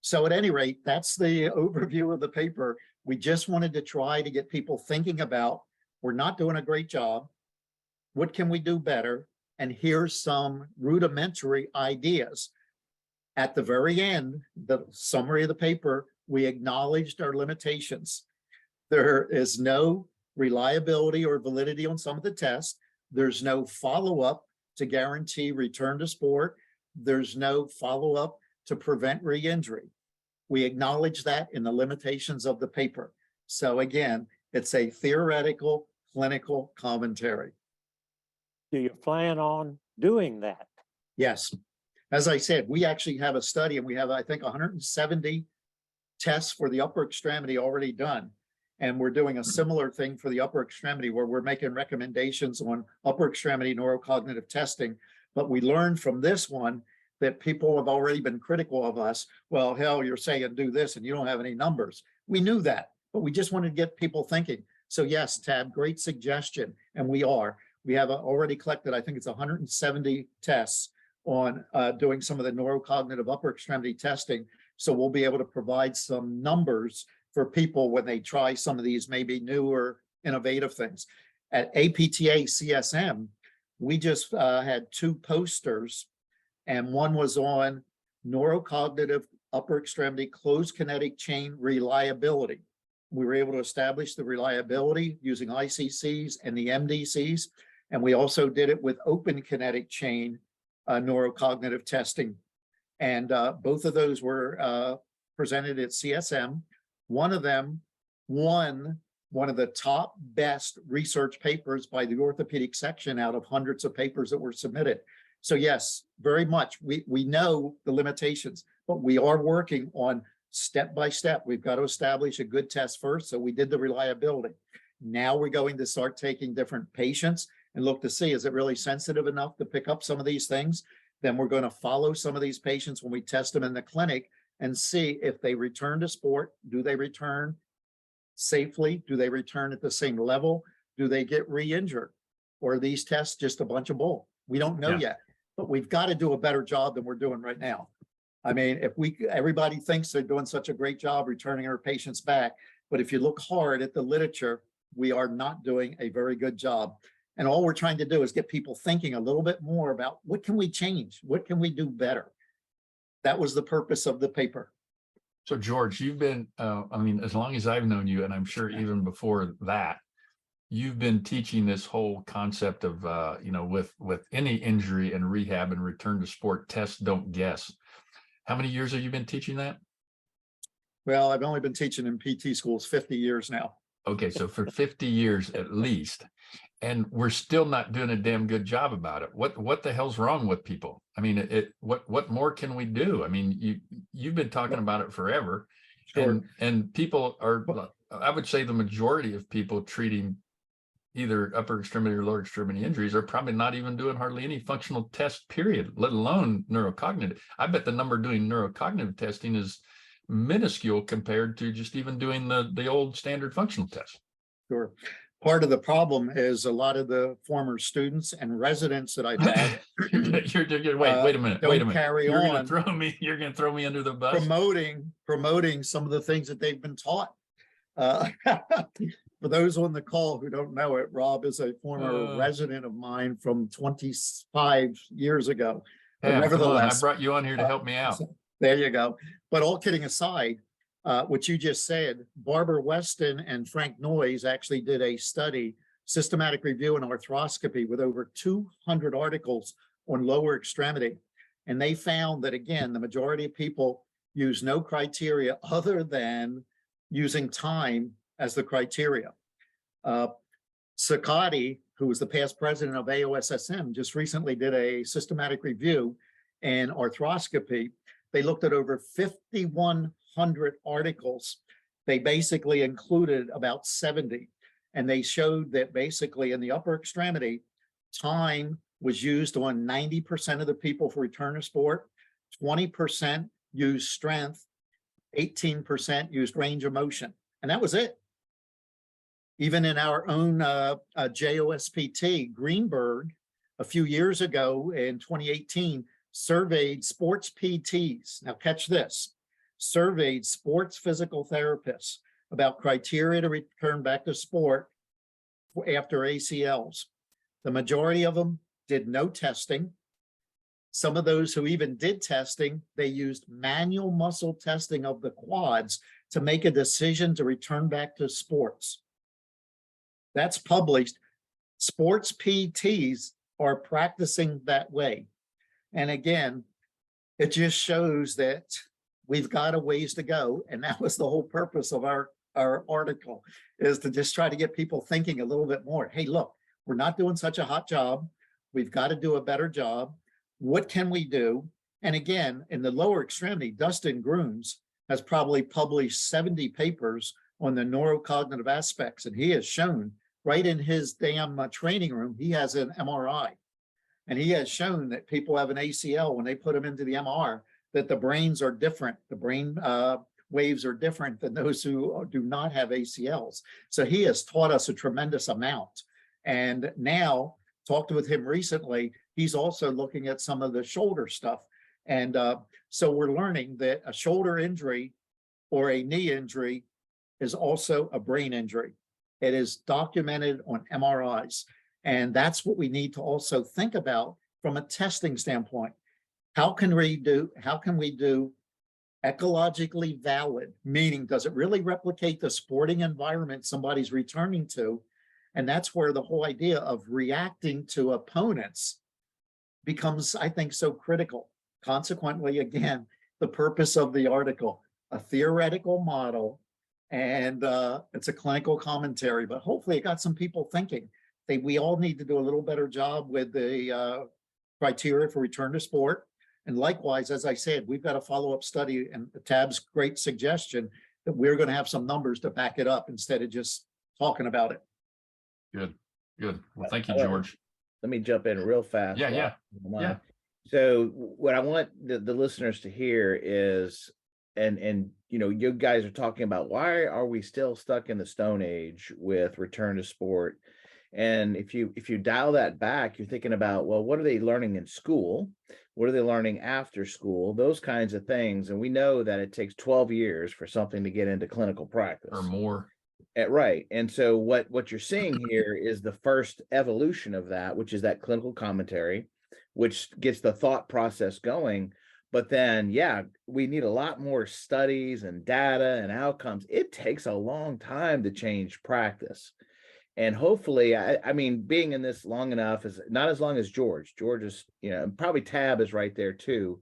[SPEAKER 5] So at any rate, that's the overview of the paper. We just wanted to try to get people thinking about, we're not doing a great job. What can we do better? And here's some rudimentary ideas. At the very end, the summary of the paper, we acknowledged our limitations. There is no reliability or validity on some of the tests. There's no follow-up to guarantee return to sport. There's no follow-up to prevent re-injury. We acknowledge that in the limitations of the paper. So again, it's a theoretical clinical commentary.
[SPEAKER 3] Do you plan on doing that?
[SPEAKER 5] Yes. As I said, we actually have a study and we have, I think, 170 tests for the upper extremity already done. And we're doing a similar thing for the upper extremity where we're making recommendations on upper extremity neurocognitive testing. But we learned from this one that people have already been critical of us. Well, hell, you're saying do this and you don't have any numbers. We knew that, but we just wanted to get people thinking. So yes, Tab, great suggestion. And we have already collected, I think it's 170 tests on doing some of the neurocognitive upper extremity testing. So we'll be able to provide some numbers for people when they try some of these maybe newer, innovative things. At APTA CSM, we just had 2 posters, and one was on neurocognitive upper extremity closed kinetic chain reliability. We were able to establish the reliability using ICCs and the MDCs, and we also did it with open kinetic chain neurocognitive testing. And both of those were presented at CSM. One of them won one of the top best research papers by the orthopedic section out of hundreds of papers that were submitted. So yes, very much. We know the limitations, but we are working on step by step. We've got to establish a good test first. So we did the reliability. Now we're going to start taking different patients and look to see, is it really sensitive enough to pick up some of these things? Then we're going to follow some of these patients when we test them in the clinic and see if they return to sport. Do they return safely? Do they return at the same level? Do they get re-injured? Or are these tests just a bunch of bull? We don't know yet, but we've got to do a better job than we're doing right now. I mean, everybody thinks they're doing such a great job returning our patients back, but if you look hard at the literature, we are not doing a very good job. And all we're trying to do is get people thinking a little bit more about what can we change? What can we do better? That was the purpose of the paper.
[SPEAKER 1] So George, you've been, I mean, as long as I've known you, and I'm sure even before that, you've been teaching this whole concept of, with any injury and rehab and return to sport, test, don't guess. How many years have you been teaching that?
[SPEAKER 5] Well, I've only been teaching in PT schools 50 years now.
[SPEAKER 1] Okay, so for 50 years at least, and we're still not doing a damn good job about it. What the hell's wrong with people? I mean, what more can we do? I mean, you've been talking about it forever,
[SPEAKER 5] Sure.
[SPEAKER 1] and people are, I would say the majority of people treating either upper extremity or lower extremity injuries are probably not even doing hardly any functional test period, let alone neurocognitive. I bet the number doing neurocognitive testing is minuscule compared to just even doing the old standard functional test.
[SPEAKER 5] Sure. Part of the problem is a lot of the former students and residents that I've had
[SPEAKER 1] wait a minute. Wait a minute.
[SPEAKER 5] don't carry
[SPEAKER 1] You're
[SPEAKER 5] on
[SPEAKER 1] You're going to throw me under the bus.
[SPEAKER 5] promoting some of the things that they've been taught. For those on the call who don't know it, Rob is a former resident of mine from 25 years ago. But
[SPEAKER 1] Come on, I
[SPEAKER 5] nevertheless,
[SPEAKER 1] brought you on here to help me out.
[SPEAKER 5] there you go. But all kidding aside, what you just said, Barbara Weston and Frank Noyes actually did a study, systematic review in arthroscopy, with over 200 articles on lower extremity. And they found that, again, the majority of people use no criteria other than using time as the criteria. Sakati, who was the past president of AOSSM, just recently did a systematic review in arthroscopy. They looked at over 5,100 articles. They basically included about 70, and they showed that basically in the upper extremity, time was used on 90% of the people for return to sport, 20% used strength, 18% used range of motion, and that was it. Even in our own JOSPT, Greenberg, a few years ago in 2018, surveyed sports PTs. Now catch this, surveyed sports physical therapists about criteria to return back to sport after ACLs. The majority of them did no testing. Some of those who even did testing, they used manual muscle testing of the quads to make a decision to return back to sports. That's published. Sports PTs are practicing that way. And again, it just shows that we've got a ways to go. And that was the whole purpose of our article, is to just try to get people thinking a little bit more. Hey, look, we're not doing such a hot job. We've got to do a better job. What can we do? And again, in the lower extremity, Dustin Grooms has probably published 70 papers on the neurocognitive aspects. And he has shown right in his damn training room, he has an MRI. And he has shown that people have an ACL when they put them into the MR, that the brains are different. The brain waves are different than those who do not have ACLs. So he has taught us a tremendous amount. And now, talked with him recently, he's also looking at some of the shoulder stuff. And so we're learning that a shoulder injury or a knee injury is also a brain injury. It is documented on MRIs. And that's what we need to also think about from a testing standpoint. How can we do ecologically valid, meaning does it really replicate the sporting environment somebody's returning to? And that's where the whole idea of reacting to opponents becomes, I think, so critical. Consequently, again, the purpose of the article, a theoretical model, and it's a clinical commentary, but hopefully it got some people thinking. We all need to do a little better job with the criteria for return to sport. And likewise, as I said, we've got a follow-up study, and Tab's great suggestion that we're going to have some numbers to back it up instead of just talking about it.
[SPEAKER 1] Good. Well, thank you, George.
[SPEAKER 2] Let me jump in real fast.
[SPEAKER 1] Yeah.
[SPEAKER 2] So what I want the listeners to hear is, and you guys are talking about, why are we still stuck in the Stone Age with return to sport? And if you dial that back, you're thinking about, well, what are they learning in school? What are they learning after school? Those kinds of things. And we know that it takes 12 years for something to get into clinical practice.
[SPEAKER 1] Or more.
[SPEAKER 2] Right. And so what you're seeing here is the first evolution of that, which is that clinical commentary, which gets the thought process going. But then, we need a lot more studies and data and outcomes. It takes a long time to change practice. And hopefully, I mean, being in this long enough is not as long as George. George is, and probably Tab is right there too.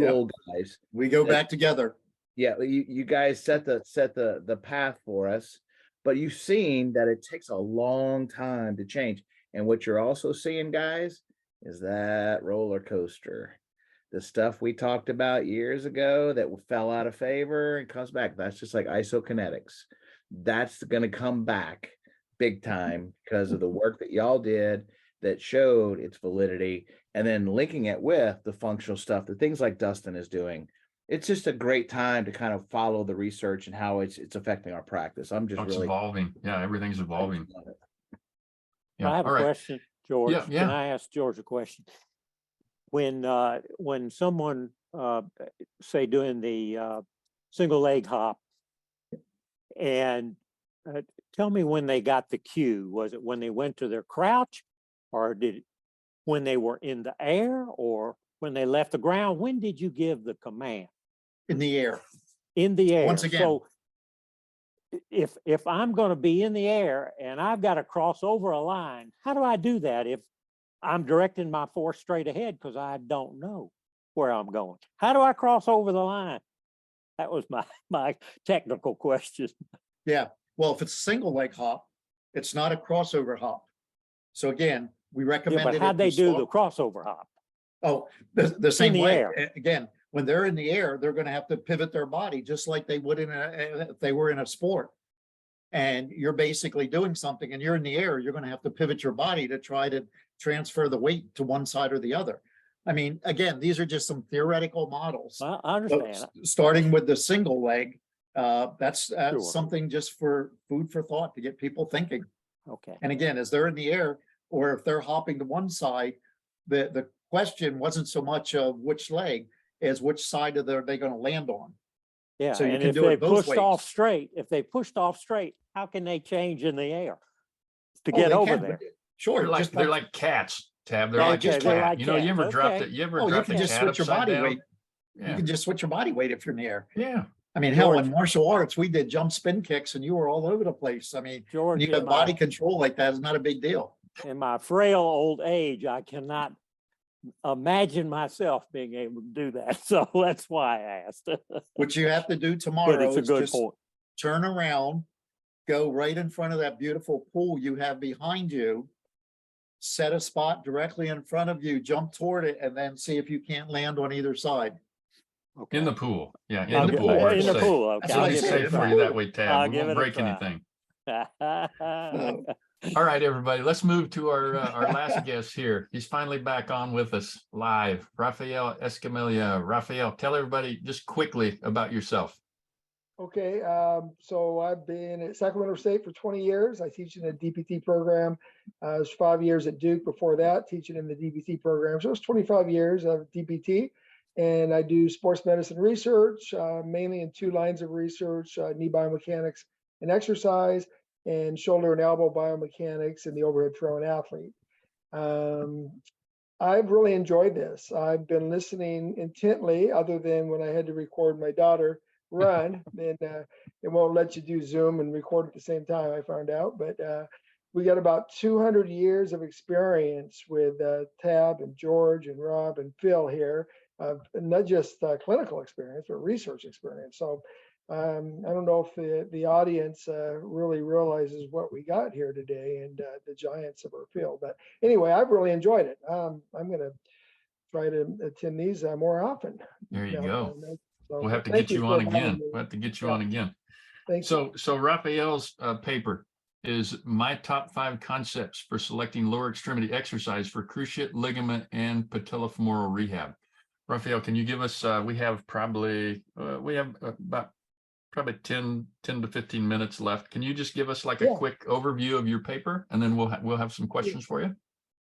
[SPEAKER 2] Old guys.
[SPEAKER 5] We go back together.
[SPEAKER 2] Yeah, you guys set the path for us, but you've seen that it takes a long time to change. And what you're also seeing, guys, is that roller coaster. The stuff we talked about years ago that fell out of favor and comes back. That's just like isokinetics. That's going to come back big time because of the work that y'all did that showed its validity, and then linking it with the functional stuff, the things like Dustin is doing. It's just a great time to kind of follow the research and how it's affecting our practice. I'm just
[SPEAKER 1] It's
[SPEAKER 2] really
[SPEAKER 1] evolving. Yeah, everything's evolving. Yeah.
[SPEAKER 3] I have
[SPEAKER 1] All
[SPEAKER 3] a
[SPEAKER 1] right.
[SPEAKER 3] question, George.
[SPEAKER 1] Yeah.
[SPEAKER 3] Can I ask George a question? When someone say doing the single leg hop, and tell me when they got the cue. Was it when they went to their crouch, or when they were in the air, or when they left the ground? When did you give the command?
[SPEAKER 5] In the air.
[SPEAKER 3] In the air.
[SPEAKER 5] Once again.
[SPEAKER 3] So if I'm going to be in the air and I've got to cross over a line, how do I do that if I'm directing my force straight ahead because I don't know where I'm going? How do I cross over the line? That was my technical question.
[SPEAKER 5] Yeah. Well, if it's a single leg hop, it's not a crossover hop. So again, we
[SPEAKER 3] Yeah,
[SPEAKER 5] recommend
[SPEAKER 3] but
[SPEAKER 5] it
[SPEAKER 3] how'd
[SPEAKER 5] if
[SPEAKER 3] they
[SPEAKER 5] you
[SPEAKER 3] do
[SPEAKER 5] start-
[SPEAKER 3] the crossover hop?
[SPEAKER 5] Oh, the same
[SPEAKER 3] the
[SPEAKER 5] way.
[SPEAKER 3] air.
[SPEAKER 5] Again, when they're in the air, they're going to have to pivot their body just like they would if they were in a sport. And you're basically doing something and you're in the air, you're going to have to pivot your body to try to transfer the weight to one side or the other. I mean, again, these are just some theoretical models.
[SPEAKER 3] I
[SPEAKER 5] So,
[SPEAKER 3] understand.
[SPEAKER 5] starting with the single leg, that's
[SPEAKER 3] Sure.
[SPEAKER 5] something just for food for thought to get people thinking.
[SPEAKER 3] Okay.
[SPEAKER 5] And again, as they're in the air, or if they're hopping to one side, the question wasn't so much of which leg as which side of they're going to land on.
[SPEAKER 3] Yeah.
[SPEAKER 5] So you
[SPEAKER 3] and
[SPEAKER 5] can
[SPEAKER 3] if
[SPEAKER 5] do
[SPEAKER 3] they
[SPEAKER 5] it both
[SPEAKER 3] pushed off
[SPEAKER 5] ways.
[SPEAKER 3] straight, how can they change in the air to
[SPEAKER 5] Oh,
[SPEAKER 3] get
[SPEAKER 5] they
[SPEAKER 3] over
[SPEAKER 5] can.
[SPEAKER 3] there?
[SPEAKER 5] Sure,
[SPEAKER 1] They're
[SPEAKER 5] just
[SPEAKER 1] like cats, Tab. They're
[SPEAKER 5] Yeah,
[SPEAKER 1] like a
[SPEAKER 5] just
[SPEAKER 3] they're
[SPEAKER 1] cat.
[SPEAKER 3] like
[SPEAKER 1] You know, you
[SPEAKER 3] cats.
[SPEAKER 1] ever dropped
[SPEAKER 3] Okay.
[SPEAKER 1] it? You ever
[SPEAKER 5] oh, you
[SPEAKER 1] dropped
[SPEAKER 5] can
[SPEAKER 1] a
[SPEAKER 5] just
[SPEAKER 1] cat
[SPEAKER 5] switch your
[SPEAKER 1] upside
[SPEAKER 5] body
[SPEAKER 1] down?
[SPEAKER 5] weight. You
[SPEAKER 1] Yeah.
[SPEAKER 5] can just switch your body weight if you're in the air.
[SPEAKER 1] Yeah.
[SPEAKER 5] I mean, hell, in
[SPEAKER 3] George.
[SPEAKER 5] martial arts, we did jump spin kicks and you were all over the place. I mean, when
[SPEAKER 3] George,
[SPEAKER 5] you have body control like that, is not a big deal.
[SPEAKER 3] in my frail old age, I cannot imagine myself being able to do that. So that's why I asked.
[SPEAKER 5] What you have to do
[SPEAKER 3] But
[SPEAKER 5] tomorrow
[SPEAKER 3] it's a
[SPEAKER 5] is
[SPEAKER 3] good
[SPEAKER 5] just
[SPEAKER 3] point.
[SPEAKER 5] turn around, go right in front of that beautiful pool you have behind you, set a spot directly in front of you, jump toward it, and then see if you can't land on either side.
[SPEAKER 3] Okay.
[SPEAKER 1] In the pool. Yeah.
[SPEAKER 5] In the pool.
[SPEAKER 1] where
[SPEAKER 3] In
[SPEAKER 1] it's
[SPEAKER 3] the
[SPEAKER 1] safe.
[SPEAKER 3] pool. Okay.
[SPEAKER 5] That's
[SPEAKER 1] It'll
[SPEAKER 5] what
[SPEAKER 1] be
[SPEAKER 5] I said,
[SPEAKER 1] safe
[SPEAKER 5] in the
[SPEAKER 1] for you
[SPEAKER 5] pool.
[SPEAKER 1] that way, Tab.
[SPEAKER 3] I'll
[SPEAKER 1] We
[SPEAKER 3] give
[SPEAKER 1] won't
[SPEAKER 3] it a
[SPEAKER 1] break
[SPEAKER 3] try.
[SPEAKER 1] anything.
[SPEAKER 5] So,
[SPEAKER 1] All right, everybody, let's move to our last guest here. He's finally back on with us live. Rafael Escamilla. Rafael, tell everybody just quickly about yourself.
[SPEAKER 6] Okay, so I've been at Sacramento State for 20 years. I teach in the DPT program. I was 5 years at Duke before that, teaching in the DPT program. So it's 25 years of DPT. And I do sports medicine research, mainly in two lines of research, knee biomechanics and exercise, and shoulder and elbow biomechanics in the overhead throwing athlete. I've really enjoyed this. I've been listening intently, other than when I had to record my daughter run, then it won't let you do Zoom and record at the same time, I found out. But we got about 200 years of experience with Tab and George and Rob and Phil here, not just clinical experience, but research experience. So I don't know if the audience really realizes what we got here today and the giants of our field. But anyway, I've really enjoyed it. I'm going to try to attend these more often.
[SPEAKER 1] There you go.
[SPEAKER 6] So
[SPEAKER 1] We'll have to
[SPEAKER 6] thank
[SPEAKER 1] get you
[SPEAKER 6] for
[SPEAKER 1] on
[SPEAKER 6] having
[SPEAKER 1] again.
[SPEAKER 6] me.
[SPEAKER 1] We'll have to get you
[SPEAKER 6] Yeah.
[SPEAKER 1] on again.
[SPEAKER 6] Thank you.
[SPEAKER 1] So Raphael's paper is my top 5 concepts for selecting lower extremity exercise for cruciate ligament and patellofemoral rehab. Raphael, can you give us, we have about probably 10 to 15 minutes left. Can you just give us like a quick overview of your paper, and then we'll have some questions for you?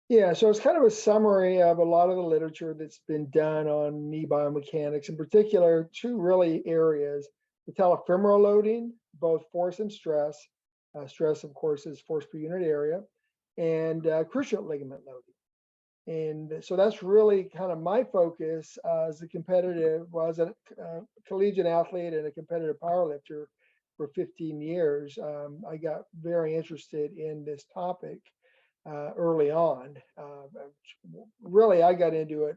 [SPEAKER 6] Yeah, so it's kind of a summary of a lot of the literature that's been done on knee biomechanics, in particular, 2 really areas: patellofemoral loading, both force and stress. Stress, of course, is force per unit area, and cruciate ligament loading. And so that's really kind of my focus as a collegiate athlete and a competitive powerlifter for 15 years. I got very interested in this topic early on. Really, I got into it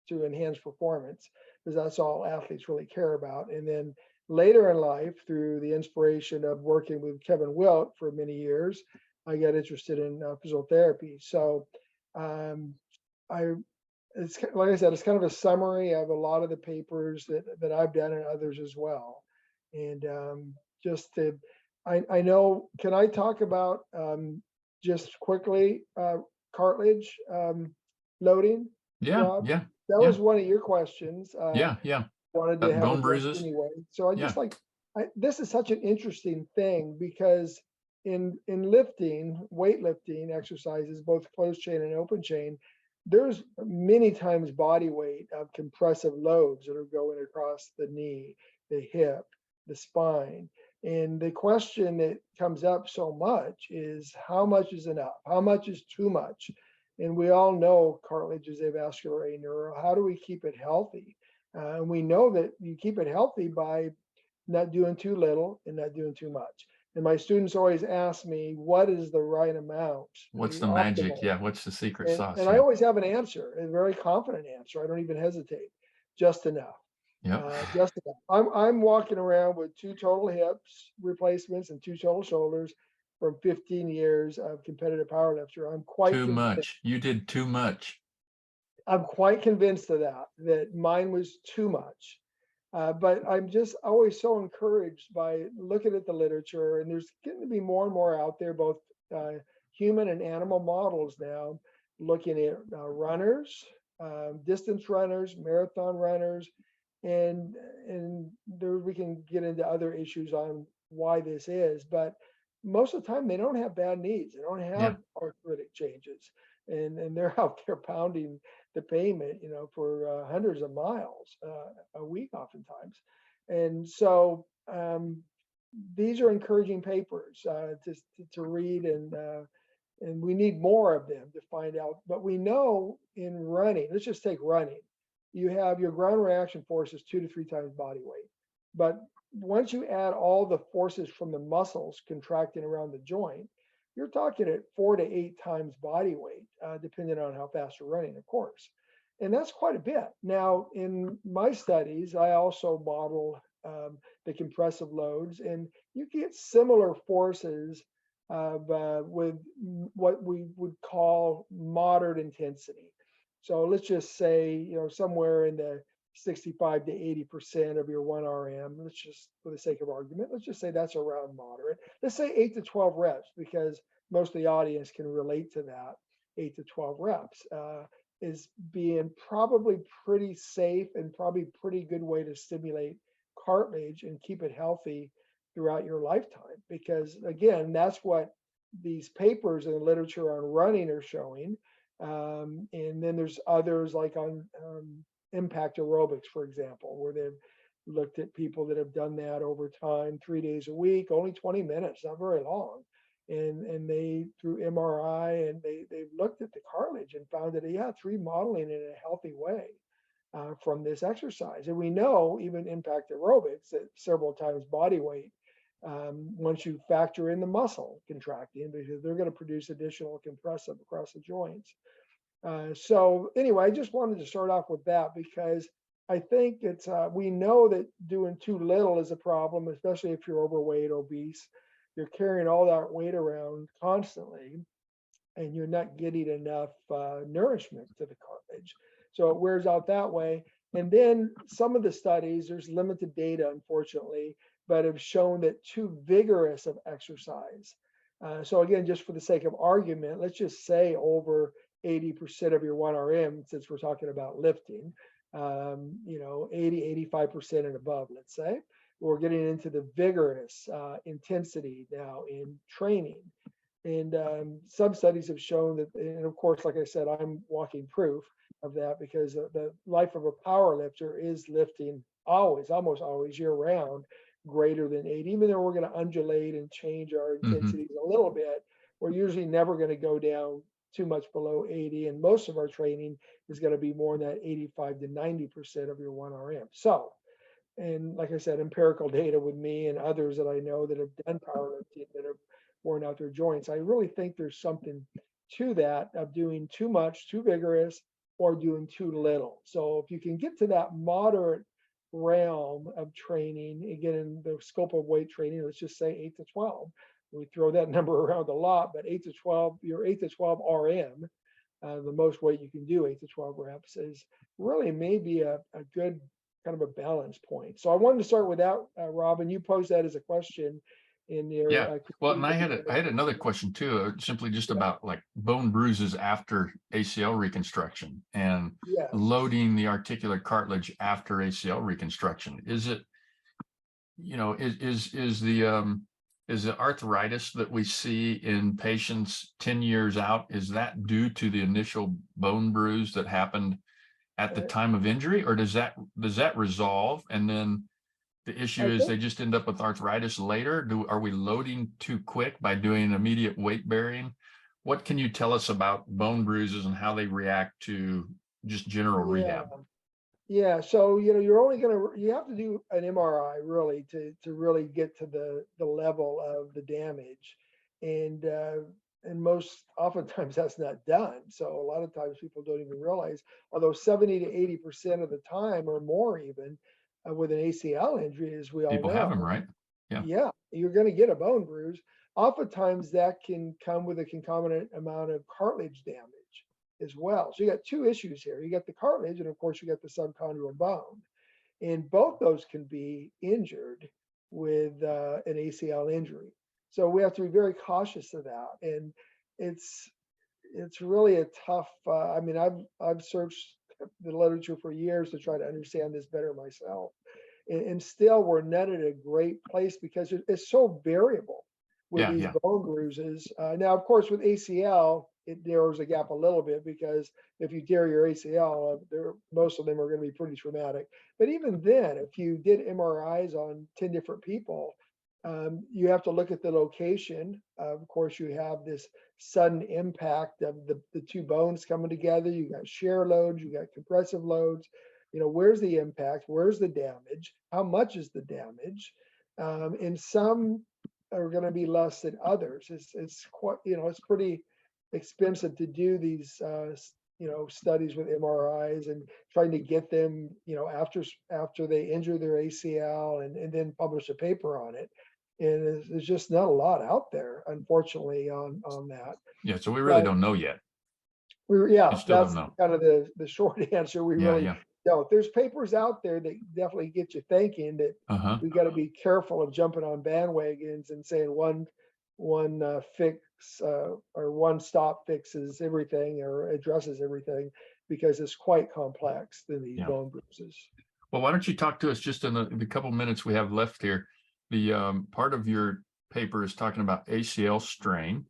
[SPEAKER 6] to enhance performance because that's all athletes really care about. And then later in life, through the inspiration of working with Kevin Wilt for many years, I got interested in physical therapy. So it's like I said, it's kind of a summary of a lot of the papers that I've done and others as well. And just to I know, can I talk about just quickly cartilage loading?
[SPEAKER 1] Yeah,
[SPEAKER 6] Rob,
[SPEAKER 1] yeah,
[SPEAKER 6] that
[SPEAKER 1] yeah,
[SPEAKER 6] was one of your questions.
[SPEAKER 1] yeah, yeah.
[SPEAKER 6] Wanted to have
[SPEAKER 1] Bone
[SPEAKER 6] addressed
[SPEAKER 1] bruises.
[SPEAKER 6] anyway. So I
[SPEAKER 1] Yeah.
[SPEAKER 6] just like, this is such an interesting thing because in lifting, weightlifting exercises, both closed chain and open chain, there's many times body weight of compressive loads that are going across the knee, the hip, the spine. And the question that comes up so much is how much is enough? How much is too much? And we all know cartilage is avascular neural. How do we keep it healthy? And we know that you keep it healthy by not doing too little and not doing too much. And my students always ask me, what is the right amount?
[SPEAKER 1] What's
[SPEAKER 6] The
[SPEAKER 1] the magic?
[SPEAKER 6] optimal?
[SPEAKER 1] Yeah. What's the secret sauce?
[SPEAKER 6] And I
[SPEAKER 1] Yeah.
[SPEAKER 6] always have an answer, a very confident answer. I don't even hesitate. Just enough.
[SPEAKER 1] Yep.
[SPEAKER 6] Just enough. I'm walking around with 2 total hips replacements and 2 total shoulders from 15 years of competitive powerlifter. I'm quite
[SPEAKER 1] Too
[SPEAKER 6] convinced.
[SPEAKER 1] much. You did too much.
[SPEAKER 6] I'm quite convinced of that mine was too much. But I'm just always so encouraged by looking at the literature, and there's getting to be more and more out there, both human and animal models now, looking at runners, distance runners, marathon runners, and there we can get into other issues on why this is, but most of the time they don't have bad knees, they don't have arthritic changes, and they're out there pounding the pavement, for hundreds of miles a week oftentimes. And so these are encouraging papers to read, and we need more of them to find out. But we know in running, let's just take running, you have your ground reaction force is 2 to 3 times body weight. But once you add all the forces from the muscles contracting around the joint, you're talking at 4 to 8 times body weight, depending on how fast you're running, of course. And that's quite a bit. Now, in my studies, I also model the compressive loads, and you get similar forces with what we would call moderate intensity. So let's just say, somewhere in the 65 to 80% of your 1RM, let's just, for the sake of argument, let's just say that's around moderate. Let's say 8 to 12 reps, because most of the audience can relate to that. 8 to 12 reps is being probably pretty safe and probably pretty good way to stimulate cartilage and keep it healthy throughout your lifetime. Because again, that's what these papers in the literature on running are showing. And then there's others like on impact aerobics, for example, where they've looked at people that have done that over time, 3 days a week, only 20 minutes, not very long. And they, through MRI, and they've looked at the cartilage and found that, it's remodeling in a healthy way from this exercise. And we know even impact aerobics that several times body weight, once you factor in the muscle contracting, because they're going to produce additional compressive across the joints. So anyway, I just wanted to start off with that because I think it's, we know that doing too little is a problem, especially if you're overweight, obese. You're carrying all that weight around constantly, and you're not getting enough nourishment to the cartilage. So it wears out that way. And then some of the studies, there's limited data, unfortunately, but have shown that too vigorous of exercise. So again, just for the sake of argument, let's just say over 80% of your 1RM, since we're talking about lifting, 80, 85% and above, let's say. We're getting into the vigorous intensity now in training. And some studies have shown that, and of course, like I said, I'm walking proof of that, because the life of a power lifter is lifting always, almost always year round, greater than 80. Even though we're going to undulate and change our intensities a little bit, we're usually never going to go down too much below 80. And most of our training is going to be more than that 85 to 90% of your 1RM. So, and like I said, empirical data with me and others that I know that have done powerlifting that have worn out their joints, I really think there's something to that of doing too much, too vigorous, or doing too little. So if you can get to that moderate realm of training, again, in the scope of weight training, let's just say 8 to 12. We throw that number around a lot, but 8 to 12, your 8 to 12 RM, the most weight you can do, 8 to 12 reps, is really maybe a good kind of a balance point. So I wanted to start with that, Robin. You posed that as a question. in their.
[SPEAKER 1] Yeah. Well, and
[SPEAKER 6] continued
[SPEAKER 1] I had another question too, simply just about like bone bruises after ACL reconstruction and
[SPEAKER 6] Yes.
[SPEAKER 1] loading the articular cartilage after ACL reconstruction. Is it, you know, is the arthritis that we see in patients 10 years out, is that due to the initial bone bruise that happened at the time of injury, or does that resolve and then the issue
[SPEAKER 6] I
[SPEAKER 1] is
[SPEAKER 6] think-
[SPEAKER 1] they just end up with arthritis later? Are we loading too quick by doing immediate weight bearing? What can you tell us about bone bruises and how they react to just general rehab?
[SPEAKER 6] Yeah, so you have to do an MRI really to really get to the level of the damage, and most oftentimes that's not done. So a lot of times people don't even realize, although 70 to 80% of the time or more even with an ACL injury, as we all
[SPEAKER 1] People
[SPEAKER 6] know,
[SPEAKER 1] have them, right?
[SPEAKER 6] yeah, you're going to get a bone bruise. Oftentimes that can come with a concomitant amount of cartilage damage as well. So you got two issues here. You got the cartilage, and of course you got the subchondral bone, and both those can be injured with an ACL injury. So we have to be very cautious of that, and it's really a tough. I mean, I've searched the literature for years to try to understand this better myself, and still we're not at a great place because it's so variable with these bone bruises. Now, of course, with ACL, it narrows the gap a little bit because if you tear your ACL, most of them are going to be pretty traumatic. But even then, if you did MRIs on 10 different people, you have to look at the location. Of course, you have this sudden impact of the two bones coming together. You got shear loads, you got compressive loads. Where's the impact? Where's the damage? How much is the damage? And some are going to be less than others. It's quite, it's pretty expensive to do these, studies with MRIs and trying to get them, after they injure their ACL and then publish a paper on it. And there's just not a lot out there, unfortunately, on that.
[SPEAKER 1] Yeah. So we really don't know yet.
[SPEAKER 6] That's kind of the short answer. We really don't. There's papers out there that definitely get you thinking that we got to be careful of jumping on bandwagons and saying one fix or one stop fixes everything or addresses everything, because it's quite complex than these bone bruises.
[SPEAKER 1] Well, why don't you talk to us just in the couple minutes we have left here? The part of your paper is talking about ACL strain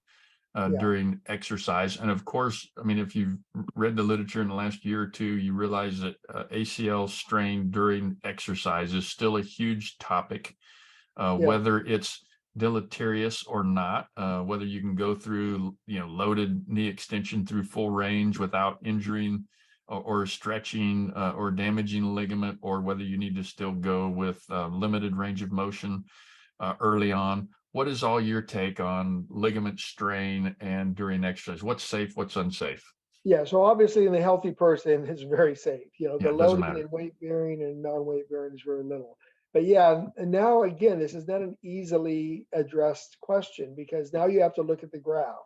[SPEAKER 1] during exercise. And of course, I mean, if you've read the literature in the last year or two, you realize that ACL strain during exercise is still a huge topic, whether it's deleterious or not, whether you can go through, loaded knee extension through full range without injuring or stretching or damaging a ligament, or whether you need to still go with limited range of motion early on. What is all your take on ligament strain and during exercise? What's safe, what's unsafe?
[SPEAKER 6] Yeah, so obviously in the healthy person, it's very safe. The loading
[SPEAKER 1] matter.
[SPEAKER 6] and weight bearing and non-weight bearing is very little. But yeah, and now again, this is not an easily addressed question, because now you have to look at the graft.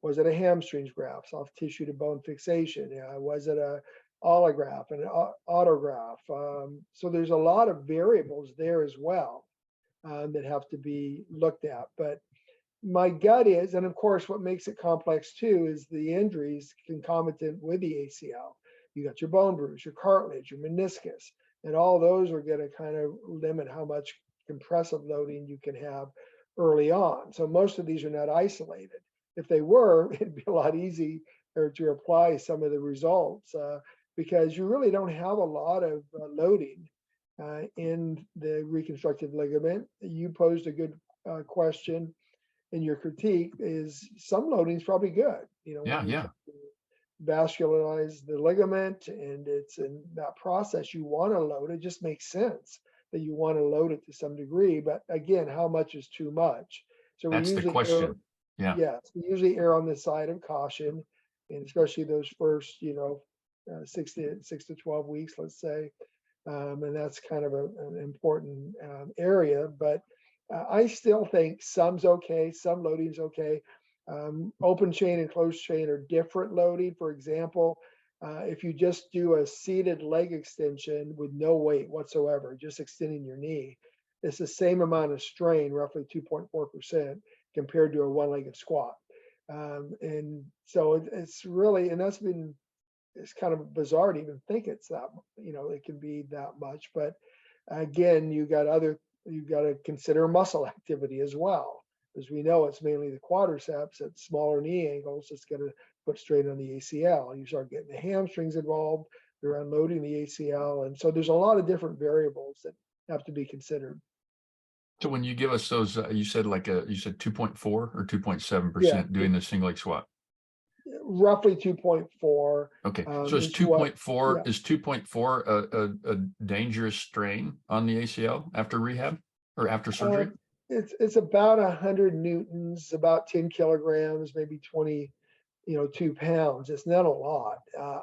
[SPEAKER 6] Was it a hamstrings graft, soft tissue to bone fixation? Was it a allograft and an autograft? So there's a lot of variables there as well that have to be looked at. But my gut is, and of course, what makes it complex too is the injuries concomitant with the ACL. You got your bone bruise, your cartilage, your meniscus, and all those are going to kind of limit how much compressive loading you can have early on. So most of these are not isolated. If they were, it'd be a lot easier to apply some of the results because you really don't have a lot of loading in the reconstructive ligament. You posed a good question in your critique. Is some loading is probably good. Vascularize the ligament, and it's in that process you want to load. It just makes sense that you want to load it to some degree, but again, how much is too much? So
[SPEAKER 1] that's the question.
[SPEAKER 6] We usually err on the side of caution, and especially those first 6 to 12 weeks, let's say, and that's kind of an important area. But I still think some's okay, some loading's okay. Open chain and closed chain are different loading. For example, if you just do a seated leg extension with no weight whatsoever, just extending your knee, it's the same amount of strain, roughly 2.4% compared to a one-legged squat. And so it's really, and it's kind of bizarre to even think it's that, it can be that much. But again, you got to consider muscle activity as well. As we know, it's mainly the quadriceps at smaller knee angles that's going to put strain on the ACL. You start getting the hamstrings involved, you're unloading the ACL. And so there's a lot of different variables that have to be considered.
[SPEAKER 1] So when you give us those, you said 2.4 or 2.7%
[SPEAKER 6] Yeah.
[SPEAKER 1] doing the single leg squat.
[SPEAKER 6] Roughly 2.4.
[SPEAKER 1] Okay, so is 2.4
[SPEAKER 6] yeah.
[SPEAKER 1] is 2.4 a dangerous strain on the ACL after rehab or after surgery?
[SPEAKER 6] It's about 100 newtons, about 10 kilograms, maybe 2 pounds. It's not a lot.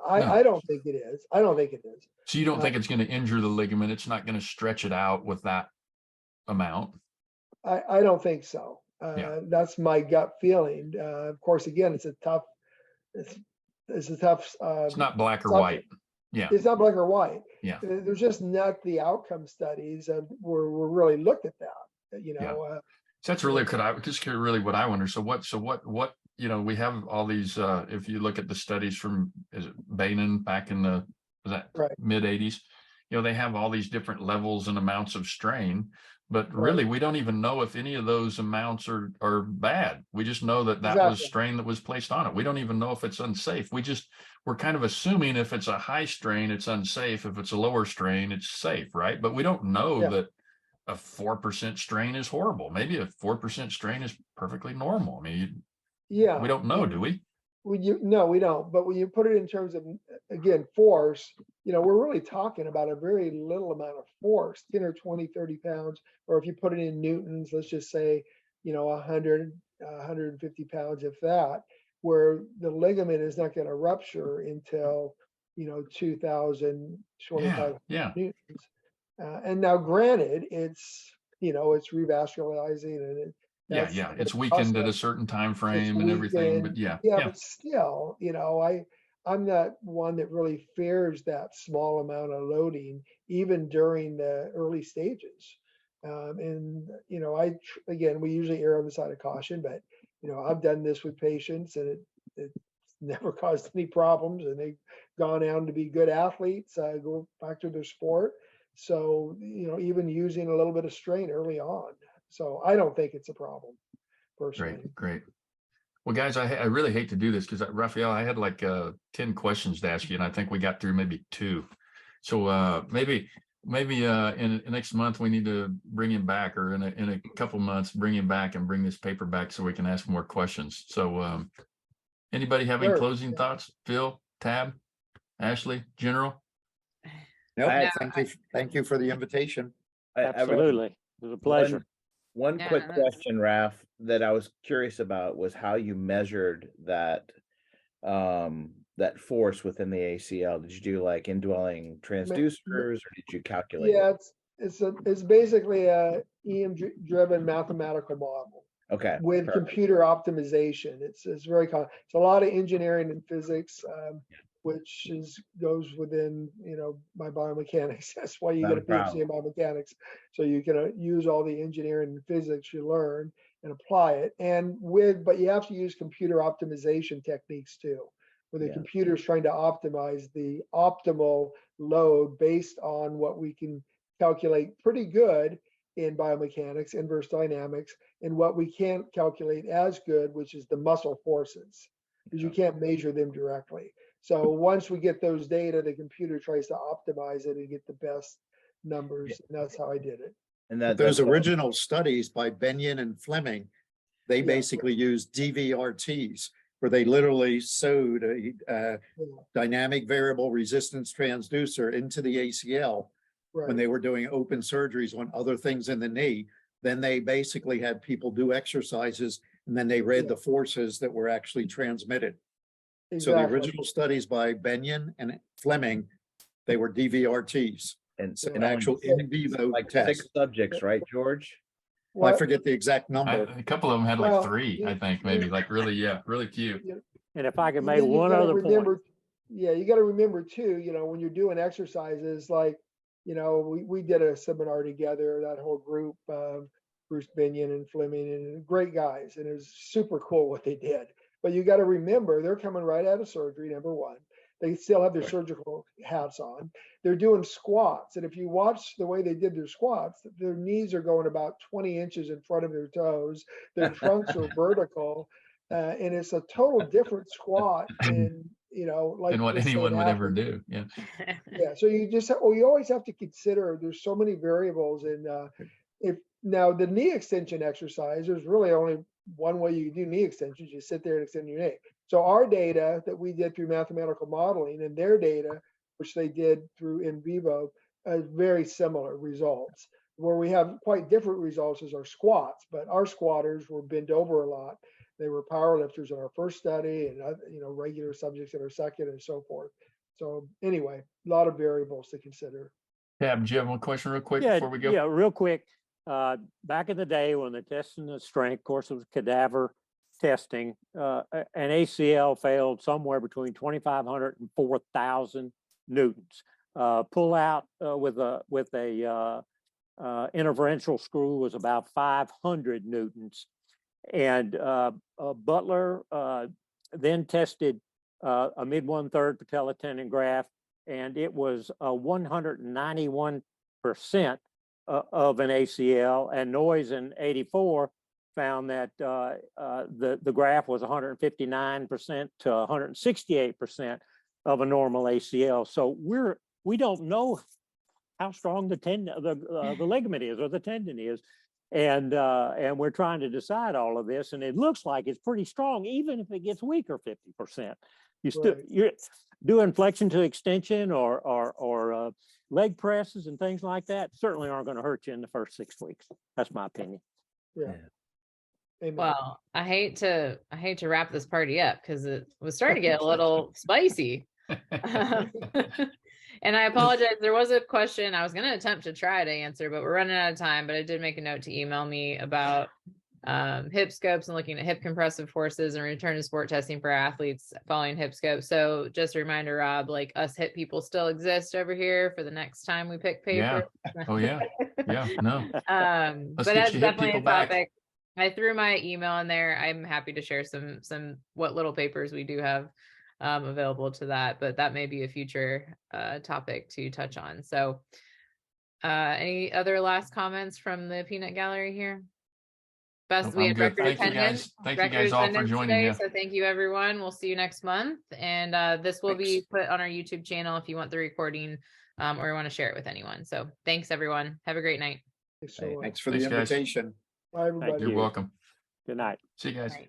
[SPEAKER 6] I don't think it is. I don't think it is.
[SPEAKER 1] So you don't think it's going to injure the ligament? It's not going to stretch it out with that amount?
[SPEAKER 6] I don't think so.
[SPEAKER 1] Yeah.
[SPEAKER 6] That's my gut feeling. Of course, again, it's a tough. It's a tough.
[SPEAKER 1] It's not black or white. Yeah.
[SPEAKER 6] It's not black or white.
[SPEAKER 1] Yeah.
[SPEAKER 6] There's just not the outcome studies were really looked at that.
[SPEAKER 1] So that's really really what I wonder. So what we have all these. If you look at the studies from Bainan back in the mid 80s, they have all these different levels and amounts of strain. But really, we don't even know if any of those amounts are bad. We just know that was strain that was placed on it. We don't even know if it's unsafe. We're kind of assuming if it's a high strain, it's unsafe. If it's a lower strain, it's safe, right? But we don't know that a 4% strain is horrible. Maybe a 4% strain is perfectly normal. I mean, we don't know, do we?
[SPEAKER 6] No, we don't. But when you put it in terms of, again, force, we're really talking about a very little amount of force, 10 or 20, 30 pounds, or if you put it in newtons, let's just say, 100, 150 pounds, if that, where the ligament is not going to rupture until, 2,025 newtons. And now granted, it's revascularizing and
[SPEAKER 1] it's weakened at a certain time frame and everything, but
[SPEAKER 6] but still, I'm not one that really fears that small amount of loading, even during the early stages. And again, we usually err on the side of caution, but I've done this with patients, and it never caused any problems, and they've gone on to be good athletes, go back to their sport. So even using a little bit of strain early on. So I don't think it's a problem, personally.
[SPEAKER 1] Great. Well, guys, I really hate to do this because, Raphael, I had like 10 questions to ask you, and I think we got through maybe 2. So maybe in next month we need to bring him back, or in a couple months bring him back and bring this paper back so we can ask more questions. So anybody have any closing thoughts? Phil, Tab, Ashley, General?
[SPEAKER 5] Nope. Thank you for the invitation.
[SPEAKER 3] Absolutely. It was a pleasure.
[SPEAKER 2] One quick question, Raph, that I was curious about was how you measured that force within the ACL. Did you do like indwelling transducers, or did you calculate?
[SPEAKER 6] Yeah, it's basically a EM driven mathematical model.
[SPEAKER 2] Okay.
[SPEAKER 6] With computer optimization. It's very common. It's a lot of engineering and physics, which goes within my biomechanics. That's why you get a PhD in biomechanics, so you can use all the engineering and physics you learn and apply it. But you have to use computer optimization techniques too, where the computer is trying to optimize the optimal load based on what we can calculate pretty good in biomechanics, inverse dynamics, and what we can't calculate as good, which is the muscle forces, because you can't measure them directly. So once we get those data, the computer tries to optimize it and get the best numbers. And that's how I did it.
[SPEAKER 5] And those original studies by Benyon and Fleming, they basically used DVRTs, where they literally sewed a dynamic variable resistance transducer into the ACL when they were doing open surgeries on other things in the knee. Then they basically had people do exercises, and then they read the forces that were actually transmitted. So the original studies by Benyon and Fleming, they were DVRTs, and an actual in vivo
[SPEAKER 2] like
[SPEAKER 5] test.
[SPEAKER 2] 6 subjects, right, George?
[SPEAKER 5] Well, I forget the exact number.
[SPEAKER 1] A couple of them had like 3, I think, maybe, like really cute.
[SPEAKER 3] And if I could make one other point.
[SPEAKER 6] Yeah, you got to remember too, when you're doing exercises, like we did a seminar together, that whole group, Bruce Binion and Fleming, and great guys. And it was super cool what they did. But you got to remember, they're coming right out of surgery, number one. They still have their surgical hats on. They're doing squats. And if you watch the way they did their squats, their knees are going about 20 inches in front of their toes. Their trunks are vertical. And it's a total different squat than, like
[SPEAKER 1] And what
[SPEAKER 6] let's say
[SPEAKER 1] anyone
[SPEAKER 6] an
[SPEAKER 1] would ever
[SPEAKER 6] athlete.
[SPEAKER 1] do. Yeah.
[SPEAKER 6] Yeah. So you always have to consider there's so many variables. And if now the knee extension exercise, there's really only one way you do knee extensions. You sit there and extend your knee. So our data that we did through mathematical modeling and their data, which they did through in vivo, very similar results. Where we have quite different results is our squats, but our squatters were bent over a lot. They were power lifters in our first study and regular subjects in our second and so forth. So anyway, a lot of variables to consider.
[SPEAKER 1] Tab, do you have one question real quick
[SPEAKER 3] Yeah,
[SPEAKER 1] before we go?
[SPEAKER 3] yeah, real quick. Back in the day when they're testing the strength, of course, it was cadaver testing. An ACL failed somewhere between 2,500 and 4,000 newtons. Pull out with a interferential screw was about 500 newtons. And Butler then tested a mid 1/3 patella tendon graft, and it was 191% of an ACL, and Noyes in '84 found that the graft was 159% to 168% of a normal ACL. So we don't know how strong the ligament is or the tendon is, and we're trying to decide all of this, and it looks like it's pretty strong, even if it gets weaker 50%. You're doing flexion to extension or leg presses and things like that certainly aren't going to hurt you in the first 6 weeks. That's my opinion.
[SPEAKER 6] Yeah. Amen.
[SPEAKER 4] Well, I hate to wrap this party up because it was starting to get a little spicy. And I apologize. There was a question I was going to attempt to try to answer, but we're running out of time. But I did make a note to email me about hip scopes and looking at hip compressive forces and return to sport testing for athletes following hip scopes. So just a reminder, Rob, like us hip people still exist over here for the next time we pick paper.
[SPEAKER 1] Yeah. Oh yeah. Yeah. No.
[SPEAKER 4] But that's definitely a topic. I threw my email in there. I'm happy to share some what little papers we do have available to that, but that may be a future topic to touch on. So any other last comments from the peanut gallery here? Best, we had record attendance.
[SPEAKER 1] Thank you guys all for joining
[SPEAKER 4] today,
[SPEAKER 1] me.
[SPEAKER 4] so thank you everyone. We'll see you next month, and this will be put on our YouTube channel if you want the recording or you want to share it with anyone. So thanks everyone. Have a great night.
[SPEAKER 5] Thanks for the invitation.
[SPEAKER 6] Bye everybody.
[SPEAKER 1] You're welcome.
[SPEAKER 3] Good night.
[SPEAKER 1] See you guys.
[SPEAKER 4] Bye.